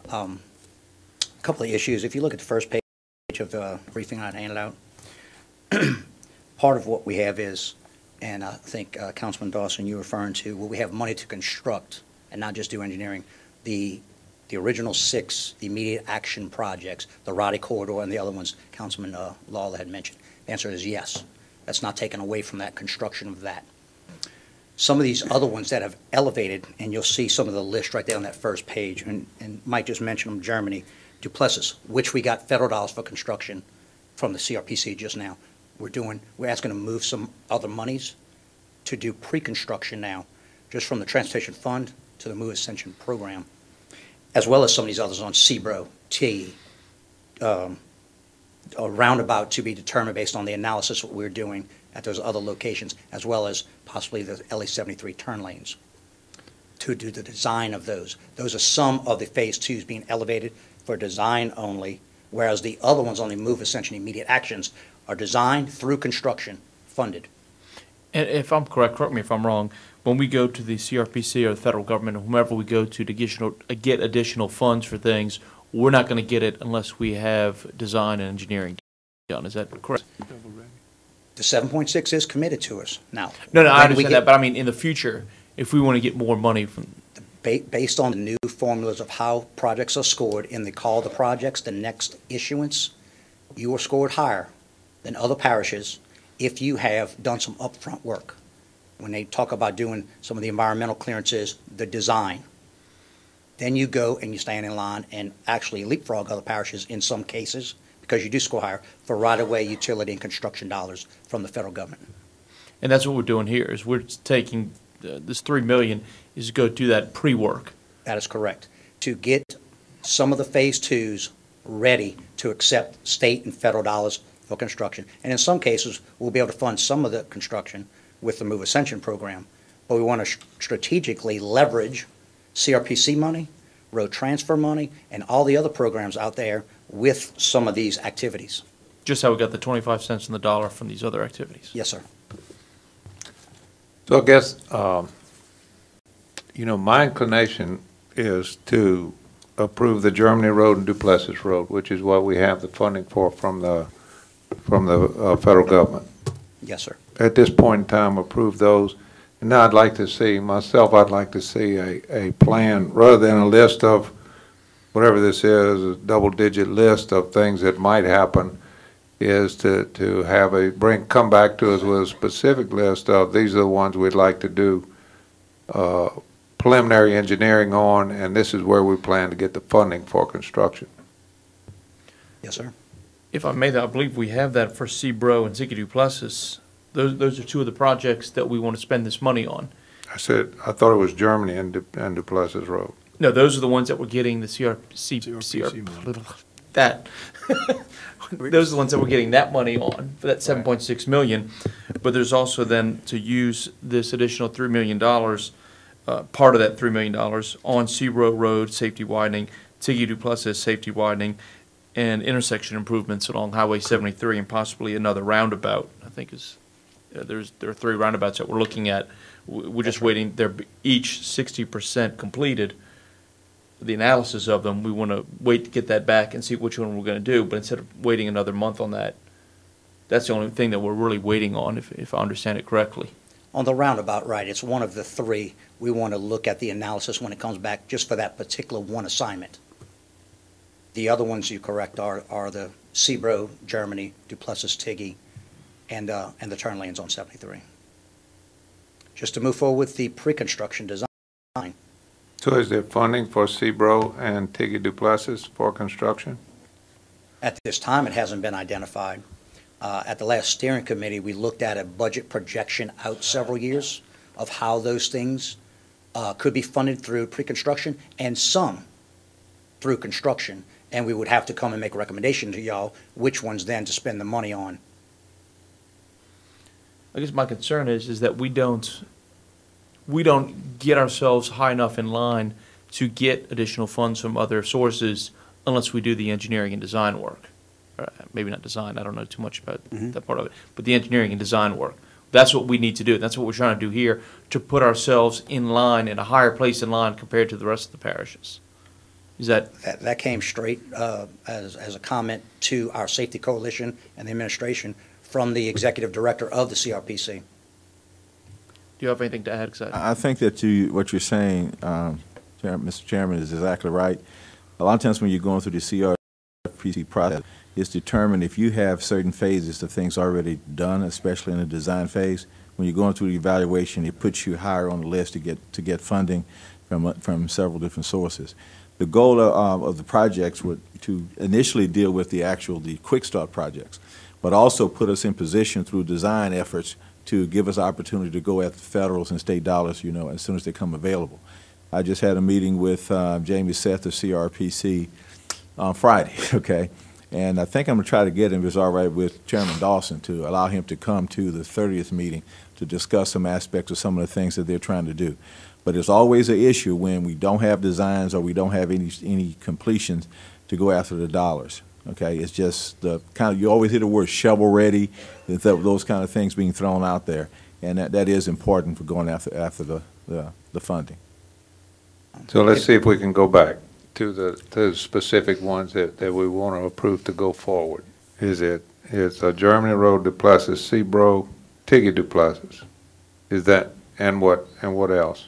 A couple of issues. If you look at the first page of the briefing I handed out, part of what we have is, and I think Councilman Dawson, you were referring to, well, we have money to construct and not just do engineering. The original 6 immediate action projects, the Roddy Corridor and the other ones Councilman Lawler had mentioned. The answer is yes. That's not taken away from that construction of that. Some of these other ones that have elevated, and you'll see some of the list right there on that first page, and Mike just mentioned them, Germany, Duplessis, which we got federal dollars for construction from the CRPC just now. We're asking to move some other monies to do pre-construction now, just from the Transportation Fund to the Move Ascension program, as well as some of these others on Cebro, T, a roundabout to be determined based on the analysis what we're doing at those other locations, as well as possibly the LA 73 turn lanes to do the design of those. Those are some of the phase twos being elevated for design only, whereas the other ones on the Move Ascension immediate actions are designed through construction, funded. And if I'm correct me if I'm wrong, when we go to the CRPC or the federal government or whomever we go to get additional funds for things, we're not going to get it unless we have design and engineering done. Is that correct? The 7.6 is committed to us now. No, I When we understand get- that, but I mean, in the future, if we want to get more money from, Based on the new formulas of how projects are scored in the call to projects, the next issuance, you are scored higher than other parishes if you have done some upfront work. When they talk about doing some of the environmental clearances, the design, then you go and you stand in line and actually leapfrog other parishes in some cases, because you do score higher for right-of-way, utility, and construction dollars from the federal government. and that's what we're doing here, is we're taking, this 3 million is to go do that pre-work. That is correct. To get some of the phase twos ready to accept state and federal dollars for construction. And in some cases, we'll be able to fund some of the construction with the Move Ascension program. But we want to strategically leverage CRPC money, road transfer money, and all the other programs out there with some of these activities. Just how we got the 25 cents on the dollar from these other activities. Yes, sir. So I guess, my inclination is to approve the Germany Road and Duplessis Road, which is what we have the funding for from the federal government. Yes, sir. At this point in time, approve those. And now I'd like to see a plan, rather than a list of, whatever this is, a double-digit list of things that might happen, is to have come back to us with a specific list of, these are the ones we'd like to do preliminary engineering on, and this is where we plan to get the funding for construction. Yes, sir. If I may, I believe we have that for Cebro and Ziggy Duplessis. Those are two of the projects that we want to spend this money on. I thought it was Germany and Duplessis Road. No, those are the ones that we're getting the CRPC money. that. Those are the ones that we're getting that money on, for that 7.6 million. But there's also then to use this additional $3 million, part of that $3 million on Cebro Road, safety widening, Ziggy Duplessis, safety widening, and intersection improvements along Highway 73, and possibly another roundabout. I think there are 3 roundabouts that we're looking at. We're just waiting. They're each 60% completed. The analysis of them, we want to wait to get that back and see which one we're going to do. But instead of waiting another month on that, that's the only thing that we're really waiting on, if I understand it correctly. On the roundabout, right, it's one of the 3. We want to look at the analysis when it comes back just for that particular one assignment. The other ones, you're correct, are the Cebro, Germany, Duplessis, Tiggy, and the turn lanes on 73. Just to move forward with the pre-construction design. So is there funding for Cebro and Tiggy Duplessis for construction? At this time, it hasn't been identified. At the last steering committee, we looked at a budget projection out several years of how those things could be funded through pre-construction and some through construction. And we would have to come and make a recommendation to y'all which ones then to spend the money on. I guess my concern is that we don't get ourselves high enough in line to get additional funds from other sources unless we do the engineering and design work. Maybe not design, I don't know too much about that part of it, but the engineering and design work. That's what we need to do. That's what we're trying to do here, to put ourselves in line, in a higher place in line compared to the rest of the parishes. Is That came straight as a comment to our safety coalition and the administration from the executive director of the CRPC. Do you have anything to add? I think that what you're saying, Mr. Chairman, is exactly right. A lot of times when you're going through the CRPC process, it's determined if you have certain phases of things already done, especially in the design phase. When you're going through the evaluation, it puts you higher on the list to get funding from several different sources. The goal of the projects would to initially deal with the quick start projects. but also put us in position through design efforts to give us opportunity to go after federals and state dollars, you know, as soon as they come available. I just had a meeting with Jamie Seth of CRPC on Friday, okay? And I think I'm going to try to get him, if it's all right with Chairman Dawson, to allow him to come to the 30th meeting to discuss some aspects of some of the things that they're trying to do. But it's always an issue when we don't have designs or we don't have any completions to go after the dollars. Okay, it's just the kind of, you always hear the word shovel ready, those kind of things being thrown out there, and that is important for going after the funding. So let's see if we can go back to the specific ones that we want to approve to go forward. It's Germany Road, Duplessis, Seabro, Tiggy Duplessis. Is that, and what else?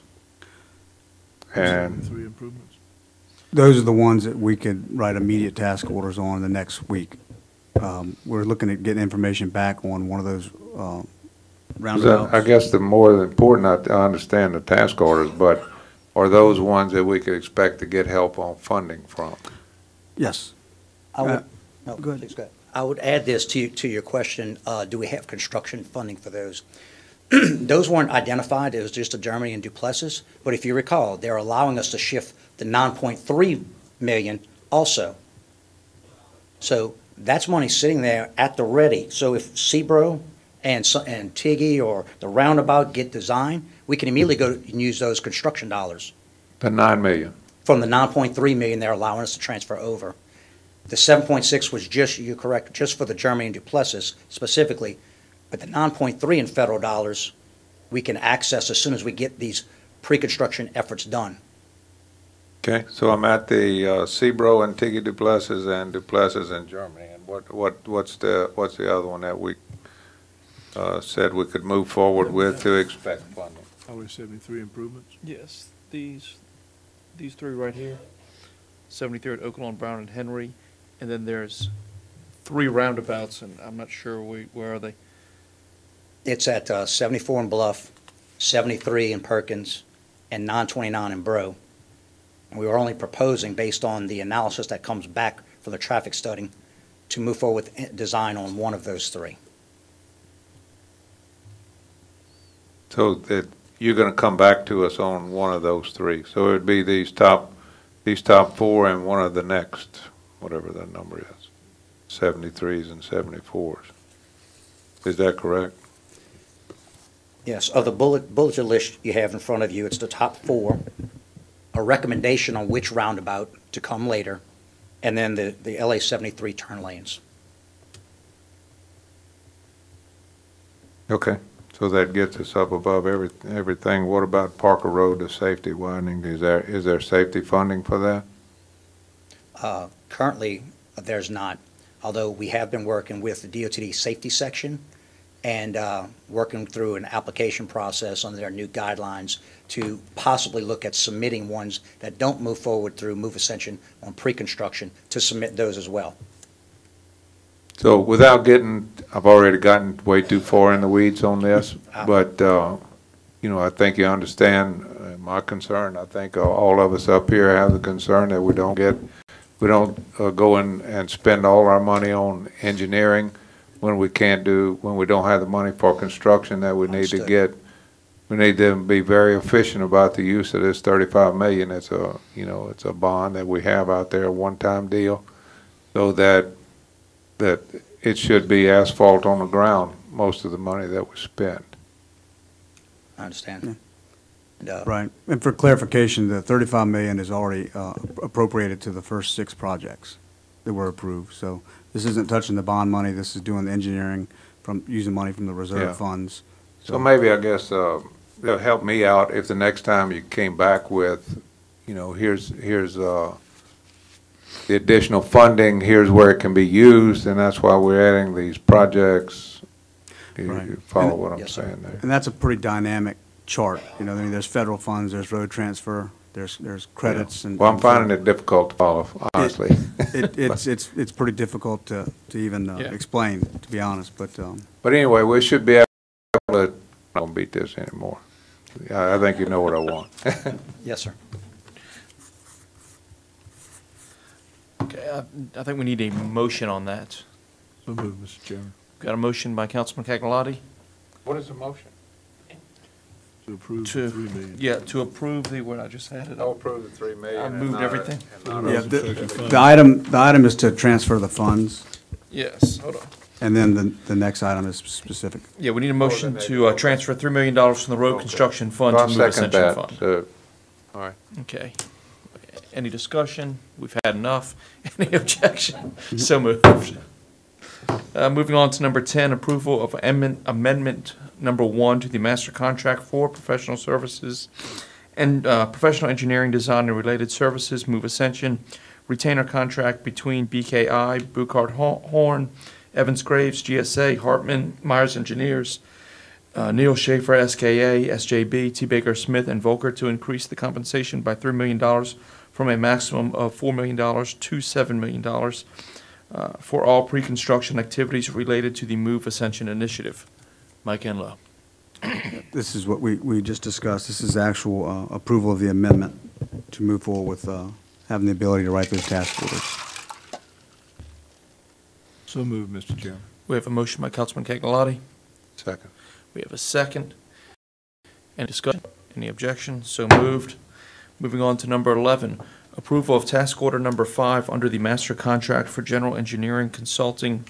And 73 improvements. Those are the ones that we could write immediate task orders on the next week. We're looking at getting information back on one of those roundabouts. I guess the more important, I understand the task orders, but are those ones that we could expect to get help on funding from? Yes. I would, no, go ahead. please go ahead. I would add this to your question, do we have construction funding for those? Those weren't identified, it was just a Germany and Duplessis, but if you recall, they're allowing us to shift the 9.3 million also. So that's money sitting there at the ready. So if Seabro and Tiggy or the roundabout get designed, we can immediately go and use those construction dollars. The 9 million. From the 9.3 million they're allowing us to transfer over. The 7.6 was just, you're correct, just for the Germany and Duplessis specifically, but the 9.3 in federal dollars we can access as soon as we get these pre-construction efforts done. Okay, so I'm at the Seabro and Tiggy Duplessis and Duplessis in Germany. And what's the other one that we said we could move forward with to expect funding? Highway 73 improvements. Yes, these three right here, 73rd, Oaklawn, Brown, and Henry, and then there's 3 roundabouts, and I'm not sure where are they. It's at 74 in Bluff, 73 in Perkins, and 929 in Bro. And we were only proposing, based on the analysis that comes back for the traffic study, to move forward with design on one of those 3. So that you're going to come back to us on one of those 3. So it would be these top 4 and one of the next, whatever the number is, 73s and 74s. Is that correct? Yes, of the bulleted list you have in front of you, it's the top 4, a recommendation on which roundabout to come later, and then the LA 73 turn lanes. Okay, so that gets us up above everything. What about Parker Road, the safety widening? Is there safety funding for that? Currently, there's not, although we have been working with the DOTD safety section and working through an application process under their new guidelines to possibly look at submitting ones that don't move forward through Move Ascension on pre-construction, to submit those as well. So without I've already gotten way too far in the weeds on this, but, I think you understand my concern. I think all of us up here have the concern that we don't go in and spend all our money on engineering when we don't have the money for construction that we need to get. We need to be very efficient about the use of this 35 million. It's a bond that we have out there, a one-time deal, so that it should be asphalt on the ground, most of the money that we spend. I understand. And, Right. And for clarification, the 35 million is already appropriated to the first 6 projects that were approved. So this isn't touching the bond money. This is doing the engineering from using money from the reserve funds. So maybe, I guess, it'll help me out if the next time you came back with, here's the additional funding, here's where it can be used, and that's why we're adding these projects. Right. You follow what I'm Yes, sir. saying there? And that's a pretty dynamic chart. There's federal funds, there's road transfer, there's credits. And Well, I'm finding it difficult to follow, honestly. It's pretty difficult to even explain, to be honest, but. But anyway, we should be able to, I don't beat this anymore. I think you know what I want. yes, sir. Okay, I think we need a motion on that. So moved, Mr. Chairman. Got a motion by Councilman Cagliati What is the motion? To approve to, the $3 million. yeah, to approve the, what I just had it I'll up. approve the 3 million. I and moved not- everything. and not Yeah, us. the item is to transfer the funds, Yes, hold on. and then the next item is specific. Yeah, we need a motion then, to okay. transfer $3 million from the road Okay. construction fund I'll to move second Ascension that. fund. All right. Okay. Any discussion? We've had enough. Any objection? So moved. Moving on to number 10, approval of amendment number 1 to the master contract for professional services and professional engineering, design, and related services, Move Ascension, retainer contract between BKI, Buchard Horn, Evans Graves, GSA, Hartman, Myers Engineers, Neil Schaefer, SKA, SJB, T. Baker Smith, and Volker to increase the compensation by $3 million from a maximum of $4 million to $7 million for all pre-construction activities related to the Move Ascension initiative. Mike Enlow. This is what we just discussed. This is actual approval of the amendment to move forward with having the ability to write those task orders. So moved, Mr. Chairman. We have a motion by Councilman Cagliati. Second. We have a second. Any discussion? Any objection? So moved. Moving on to number 11, approval of task order number 5 under the master contract for general engineering consulting,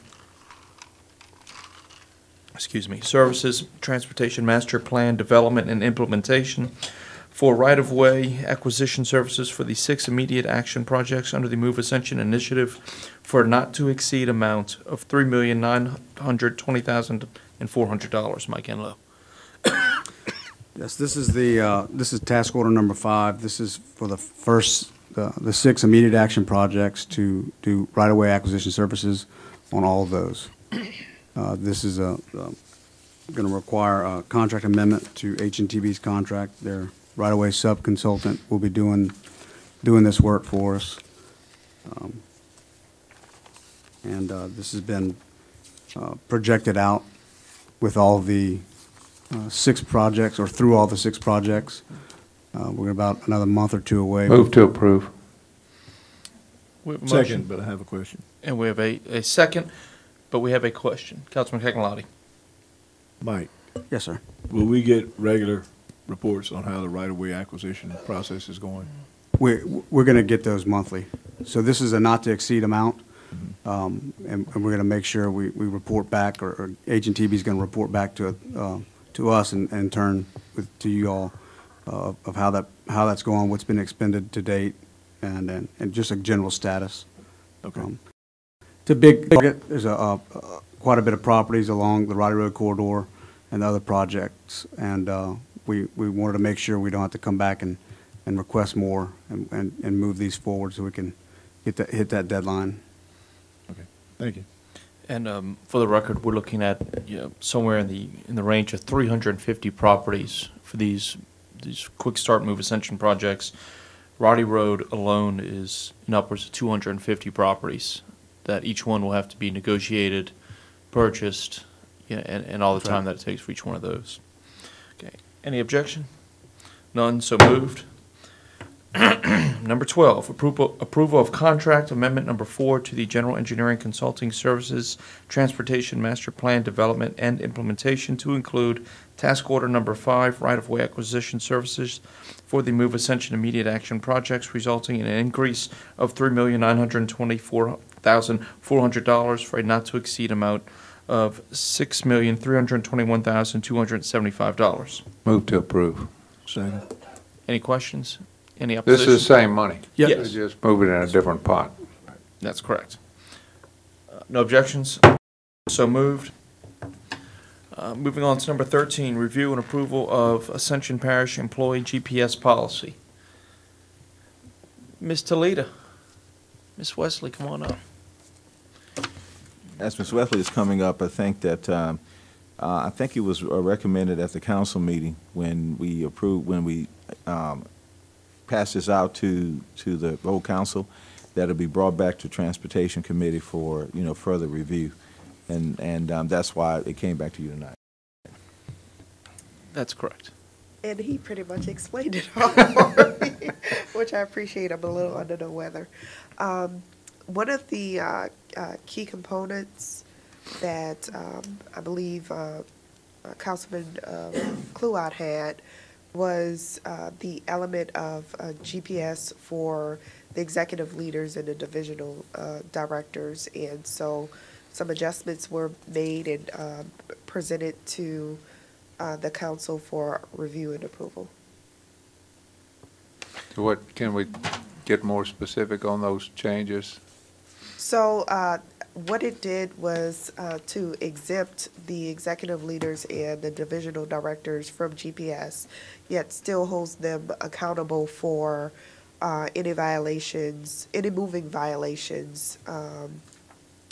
services, transportation master plan development and implementation for right-of-way acquisition services for the 6 immediate action projects under the Move Ascension initiative for a not-to-exceed amount of $3,920,400. Mike Enlow. Yes, this is task order number 5. This is for the 6 immediate action projects to do right-of-way acquisition services on all of those. This is going to require a contract amendment to H&TB's contract. Their right-of-way sub-consultant will be doing this work for us. And this has been projected out with all the 6 projects, or through all the 6 projects. We're about another month or 2 away. Move to approve. We have a Second, motion, but I have a question. and we have a second, but we have a question. Councilman Cagliati. Mike, Yes, sir. will we get regular reports on how the right-of-way acquisition process is going? We're going to get those monthly. So this is a not-to-exceed amount, and we're going to make sure we report back, or H&TB is going to report back to us and in turn to you all of how that's going, what's been expended to date, and just a general status. Okay. It's a big target. There's quite a bit of properties along the Roddy Road corridor and other projects, and we wanted to make sure we don't have to come back and request more and move these forward so we can hit that deadline. Okay, thank you. And for the record, we're looking at somewhere in the range of 350 properties for these quick start Move Ascension projects. Roddy Road alone is in upwards of 250 properties that each one will have to be negotiated, purchased, and all the time that it takes for each one of those. Okay. Any objection? None. So moved. Number 12, approval of contract amendment number 4 to the General Engineering Consulting Services Transportation Master Plan Development and Implementation to include task order number 5, right-of-way acquisition services for the Move Ascension immediate action projects, resulting in an increase of $3,924,400 for a not-to-exceed amount of $6,321,275. Move to approve. Second. Any questions? Any This opposition? is the same money. Yes. They just move it in a different pot. That's correct. No objections? So moved. Moving on to number 13, review and approval of Ascension Parish employee GPS policy. Ms. Toledo, Ms. Wesley, come on up. As Ms. Wesley is coming up, I think that I think it was recommended at the council meeting when we passed this out to the whole council, that it'll be brought back to Transportation Committee for further review, and that's why it came back to you tonight. That's correct. And he pretty much explained it all for me, which I appreciate. I'm a little under the weather. One of the key components that I believe Councilman Kluot had was the element of GPS for the executive leaders and the divisional directors. And so some adjustments were made and presented to the council for review and approval. So what, can we get more specific on those changes? So what it did was to exempt the executive leaders and the divisional directors from GPS, yet still holds them accountable for any violations, any moving violations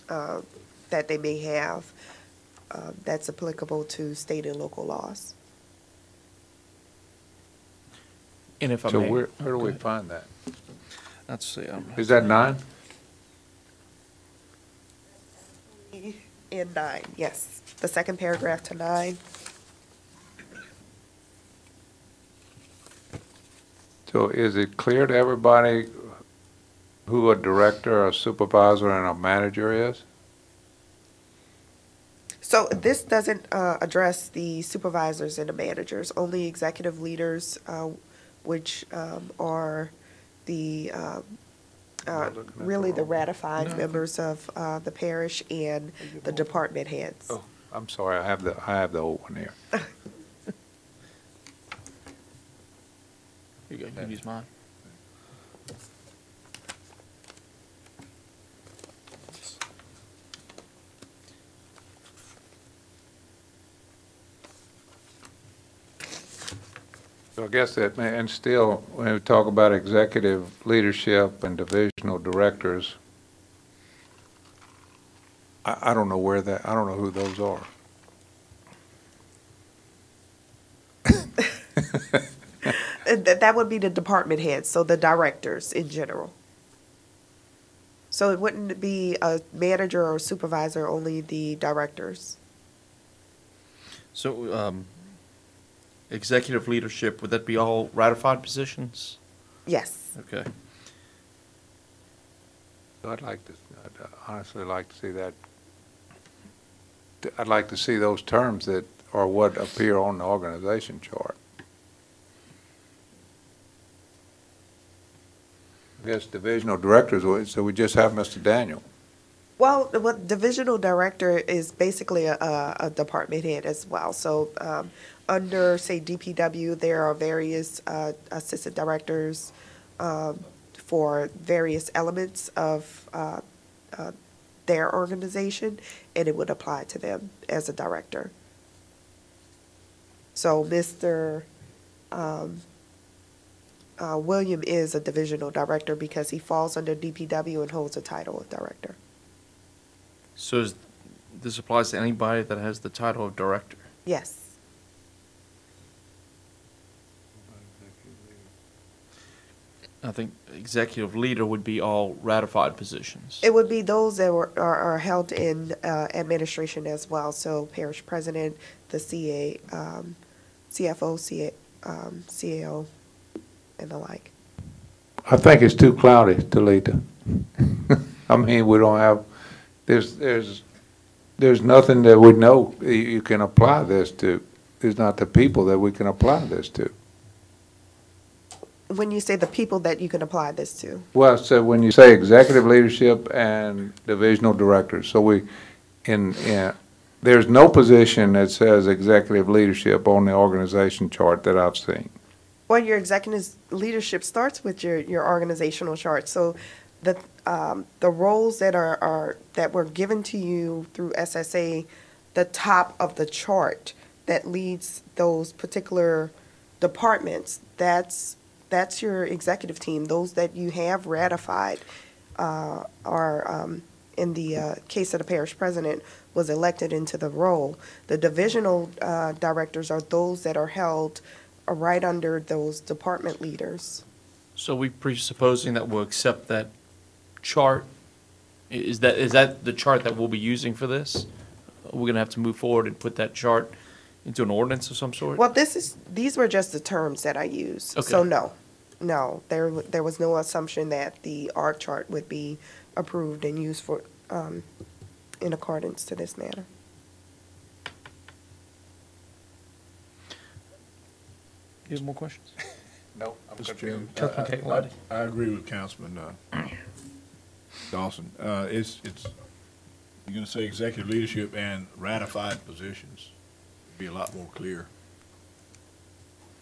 that they may have that's applicable to state and local laws. And if I So may. where do Go we ahead. find that? Let's see. Is that 9? In 9, yes. The second paragraph to 9. So is it clear to everybody who a director, a supervisor, and a manager is? So this doesn't address the supervisors and the managers, only executive leaders, which are the really the ratified members of the parish and the department heads. Oh, I'm sorry, I have the old one here. Here you go, you can use mine. So I guess that, and still, when we talk about executive leadership and divisional directors, I don't know where that, I don't know who those are. That would be the department heads, so the directors in general. So it wouldn't be a manager or supervisor, only the directors. So, executive leadership, would that be all ratified positions? Yes. Okay. I'd honestly like to see that. I'd like to see those terms that are what appear on the organization chart. I guess divisional directors, so we just have Mr. Daniel. Well, what divisional director is basically a department head as well. So under, say, DPW, there are various assistant directors for various elements of their organization, and it would apply to them as a director. So Mr. William is a divisional director because he falls under DPW and holds the title of director. So this applies to anybody that has the title of director? Yes. I think executive leader would be all ratified positions. It would be those that are held in administration as well. So parish president, the CA, CFO, CAO, and the like. I think it's too cloudy, Talita. I mean, we don't have, there's nothing that we know you can apply this to. There's not the people that we can apply this to. When you say the people that you can apply this to. Well, so when you say executive leadership and divisional directors, so there's no position that says executive leadership on the organization chart that I've seen. Well, your executive leadership starts with your organizational chart. So the roles that that were given to you through SSA, the top of the chart that leads those particular departments, that's your executive team. Those that you have ratified are, in the case of the parish president, was elected into the role. The divisional directors are those that are held right under those department leaders. So we presupposing that we'll accept that chart? Is that the chart that we'll be using for this? We're gonna have to move forward and put that chart into an ordinance of some sort? Well, these were just the terms that I used. Okay. So no, there was no assumption that the org chart would be approved and used for in accordance to this manner. You have more questions? No, I'm Mr. Chairman, Councilman Cagliotti. I agree with Councilman Dawson. It's you're going to say executive leadership and ratified positions. Be a lot more clear.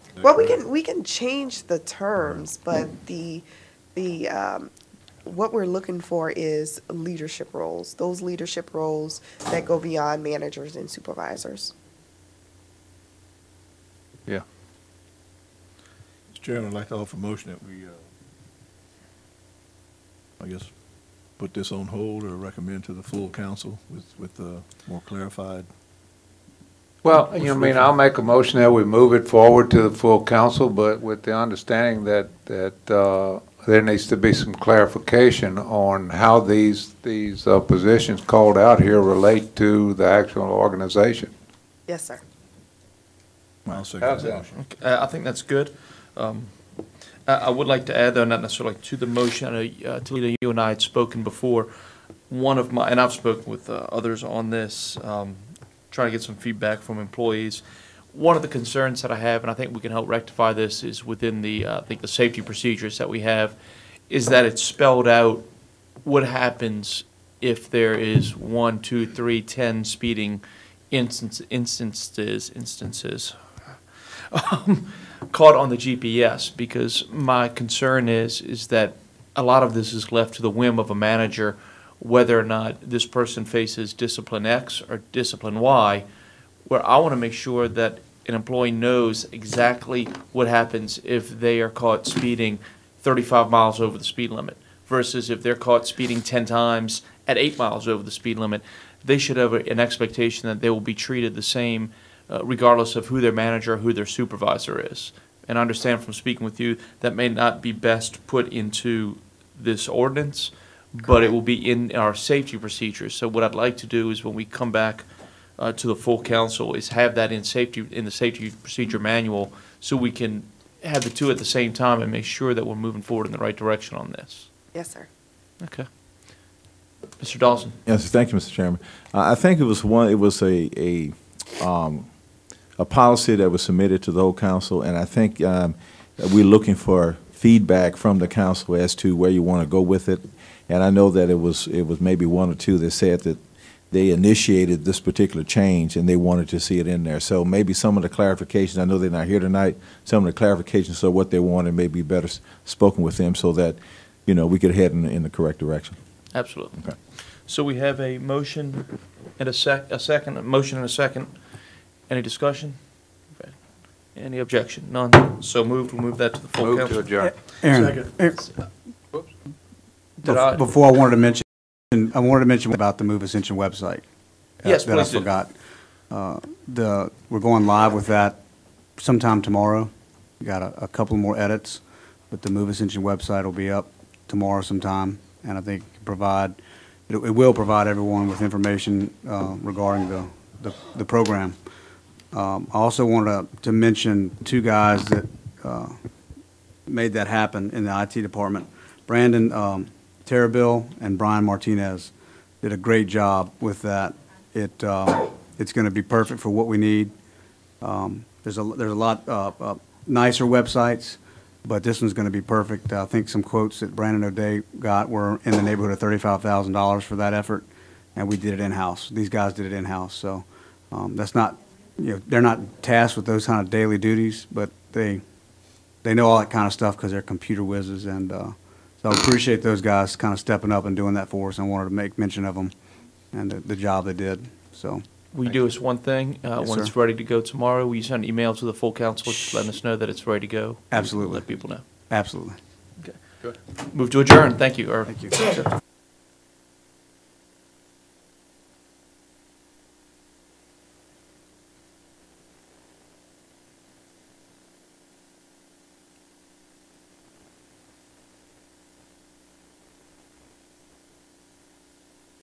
Is that Well, correct? we can change the terms, but the what we're looking for is leadership roles, those leadership roles that go beyond managers and supervisors. Yeah. Mr. Chairman, I'd like to offer a motion that we, I guess, put this on hold or recommend to the full council with more clarified. Well, you know, I mean, I'll make a motion that we move it forward to the full council, but with the understanding that there needs to be some clarification on how these positions called out here relate to the actual organization. Yes, sir. I'll second How's that that? motion. I think that's good. I would like to add, though, not necessarily to the motion, I know, Toledo, you and I had spoken before. One of my, and I've spoken with others on this, trying to get some feedback from employees. One of the concerns that I have, and I think we can help rectify this, is within the, I think the safety procedures that we have, is that it's spelled out what happens if there is 1, 2, 3, 10 speeding instances caught on the GPS, because my concern is that a lot of this is left to the whim of a manager, whether or not this person faces discipline X or discipline Y, where I want to make sure that an employee knows exactly what happens if they are caught speeding 35 miles over the speed limit versus if they're caught speeding 10 times at 8 miles over the speed limit. They should have an expectation that they will be treated the same regardless of who their manager or who their supervisor is. And I understand from speaking with you that may not be best put into this ordinance, but it will be in our safety procedures. So what I'd like to do is when we come back to the full council is have that in the safety procedure manual so we can have the two at the same time and make sure that we're moving forward in the right direction on this. Yes, sir. Okay. Mr. Dawson. Yes, thank you, Mr. Chairman. I think it was a policy that was submitted to the whole council, and I think we're looking for feedback from the council as to where you want to go with it. And I know that it was maybe one or two that said that they initiated this particular change and they wanted to see it in there. So maybe some of the clarifications, I know they're not here tonight, some of the clarifications of what they wanted may be better spoken with them so that, you know, we could head in the correct direction. Absolutely. Okay. So we have a motion and a second, a motion and a second. Any discussion? Okay. Any objection? None. So moved. We'll move that to the full Move to council. adjourn. Aaron, before I wanted to mention about the Move Ascension website. Yes, that I please do. forgot. We're going live with that sometime tomorrow. We got a couple more edits, but the Move Ascension website will be up tomorrow sometime, and I think it will provide everyone with information regarding the program. I also wanted to mention two guys that made that happen in the IT department. Brandon Terrabill and Brian Martinez did a great job with that. It's going to be perfect for what we need. There's a lot nicer websites, but this one's going to be perfect. I think some quotes that Brandon O'Day got were in the neighborhood of $35,000 for that effort, and we did it in-house. These guys did it in-house, so that's not, they're not tasked with those kind of daily duties, but they know all that kind of stuff because they're computer whizzes, and so I appreciate those guys kind of stepping up and doing that for us. I wanted to make mention of them and the job they did. So We do is one thing, when sir. it's ready to go tomorrow, will you send an email to the full council just letting us know that it's ready to go? Absolutely. Let people know. absolutely. Okay. Move to adjourn. Thank you. Thank you.